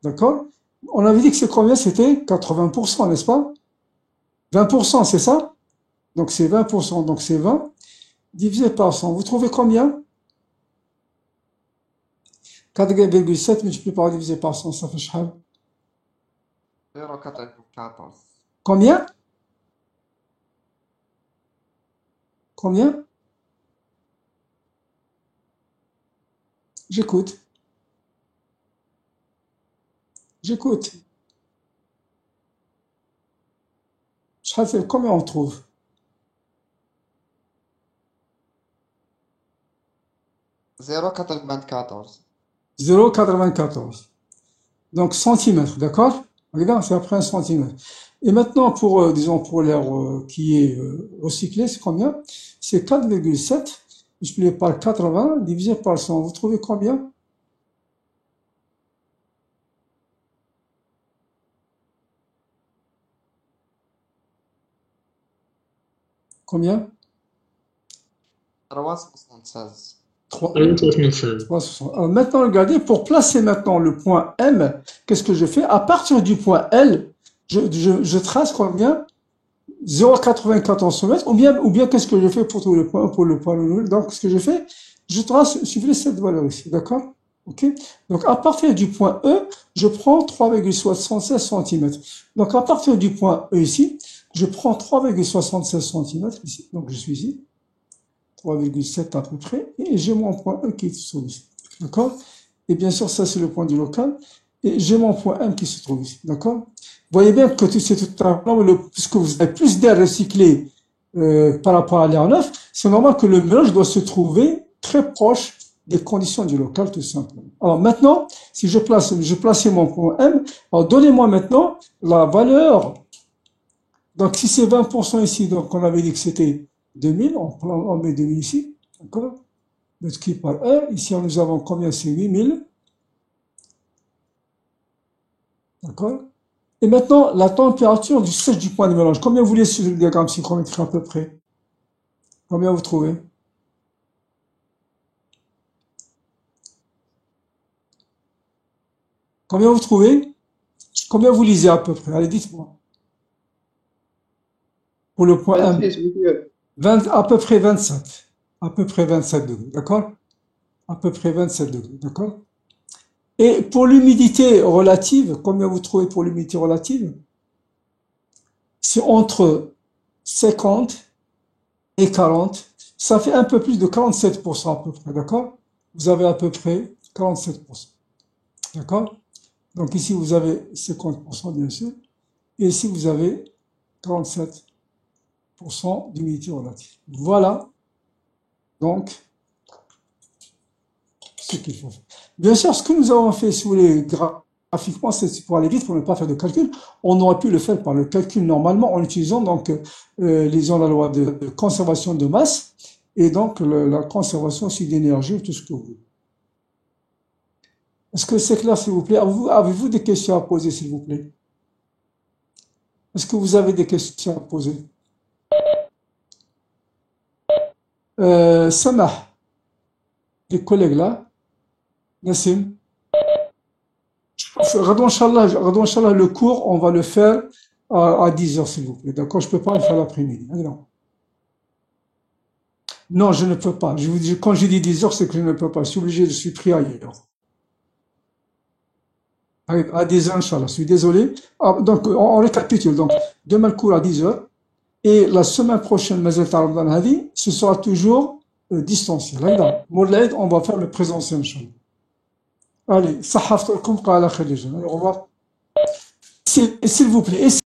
d'accord? On avait dit que c'est combien? C'était 80%, n'est-ce pas? 20%, c'est ça? Donc c'est 20%, donc c'est 20 divisé par 100. Vous trouvez combien? 4,7 multiplié par divisé par 100, ça fait شحال? 0,14. Combien? Combien? J'écoute. J'écoute. Combien on trouve? 0,94. 0,94. Donc centimètres, d'accord? Regarde, c'est après un centimètre. Et maintenant, disons, pour l'air qui est recyclé, c'est combien? C'est 4,7 multiplié par 80 divisé par 100. Vous trouvez combien? Combien? 3,76. 3. 3,76. 3,60. Alors maintenant, regardez, pour placer maintenant le point M, qu'est-ce que je fais? À partir du point L, je trace combien? 0,94 cm, ou bien qu'est-ce que je fais pour trouver le point, pour le point L? Donc, ce que je fais, je trace, suivez cette valeur ici, d'accord? Ok? Donc, à partir du point E, je prends 3,76 cm. Donc, à partir du point E ici, je prends 3,76 cm ici. Donc, je suis ici. 3,7 à peu près, et j'ai mon point E qui se trouve ici, d'accord? Et bien sûr, ça c'est le point du local, et j'ai mon point M qui se trouve ici, d'accord? Vous voyez bien que c'est tout un puisque vous avez plus d'air recyclé par rapport à l'air neuf, c'est normal que le mélange doit se trouver très proche des conditions du local, tout simplement. Alors maintenant, si je plaçais mon point M, alors donnez-moi maintenant la valeur. Donc si c'est 20% ici, donc on avait dit que c'était 2000, on met 2000 ici, d'accord? Multiplié par 1, ici nous avons combien? C'est 8000, d'accord? Et maintenant, la température du sèche du point de mélange, combien vous laissez sur le diagramme psychrométrique à peu près? Combien vous trouvez? Combien vous trouvez? Combien vous lisez à peu près? Allez, dites-moi. Pour le point M. 26, monsieur. À peu près 27. À peu près 27 degrés, d'accord? À peu près 27 degrés, d'accord? Et pour l'humidité relative, combien vous trouvez pour l'humidité relative? C'est entre 50 et 40. Ça fait un peu plus de 47% à peu près, d'accord? Vous avez à peu près 47%, d'accord? Donc ici, vous avez 50%, bien sûr. Et ici, vous avez 47% d'humidité relative. Voilà. Donc, ce qu'il faut faire. Bien sûr, ce que nous avons fait, si vous voulez, graphiquement, c'est pour aller vite, pour ne pas faire de calcul. On aurait pu le faire par le calcul normalement en utilisant donc la loi de conservation de masse et donc la conservation aussi d'énergie, tout ce que vous voulez. Est-ce que c'est clair, s'il vous plaît? Avez-vous des questions à poser, s'il vous plaît? Est-ce que vous avez des questions à poser? Samah, les collègues là, Nassim. Radou, Inch'Allah, le cours, on va le faire à 10 heures, s'il vous plaît. D'accord? Je ne peux pas le faire l'après-midi. Ah, non. Non, je ne peux pas. Je vous dis, quand je dis 10 heures, c'est que je ne peux pas. Je suis obligé, je suis pris ailleurs. À 10 heures, Inch'Allah. Je suis désolé. Ah, donc, on récapitule. Donc, demain, le cours à 10 heures. Et la semaine prochaine, ce sera toujours distanciel. Là, on va faire le présentiel, Inch'Allah. Allez, صحفتكم قال خير. Allez, au revoir. S'il vous plaît.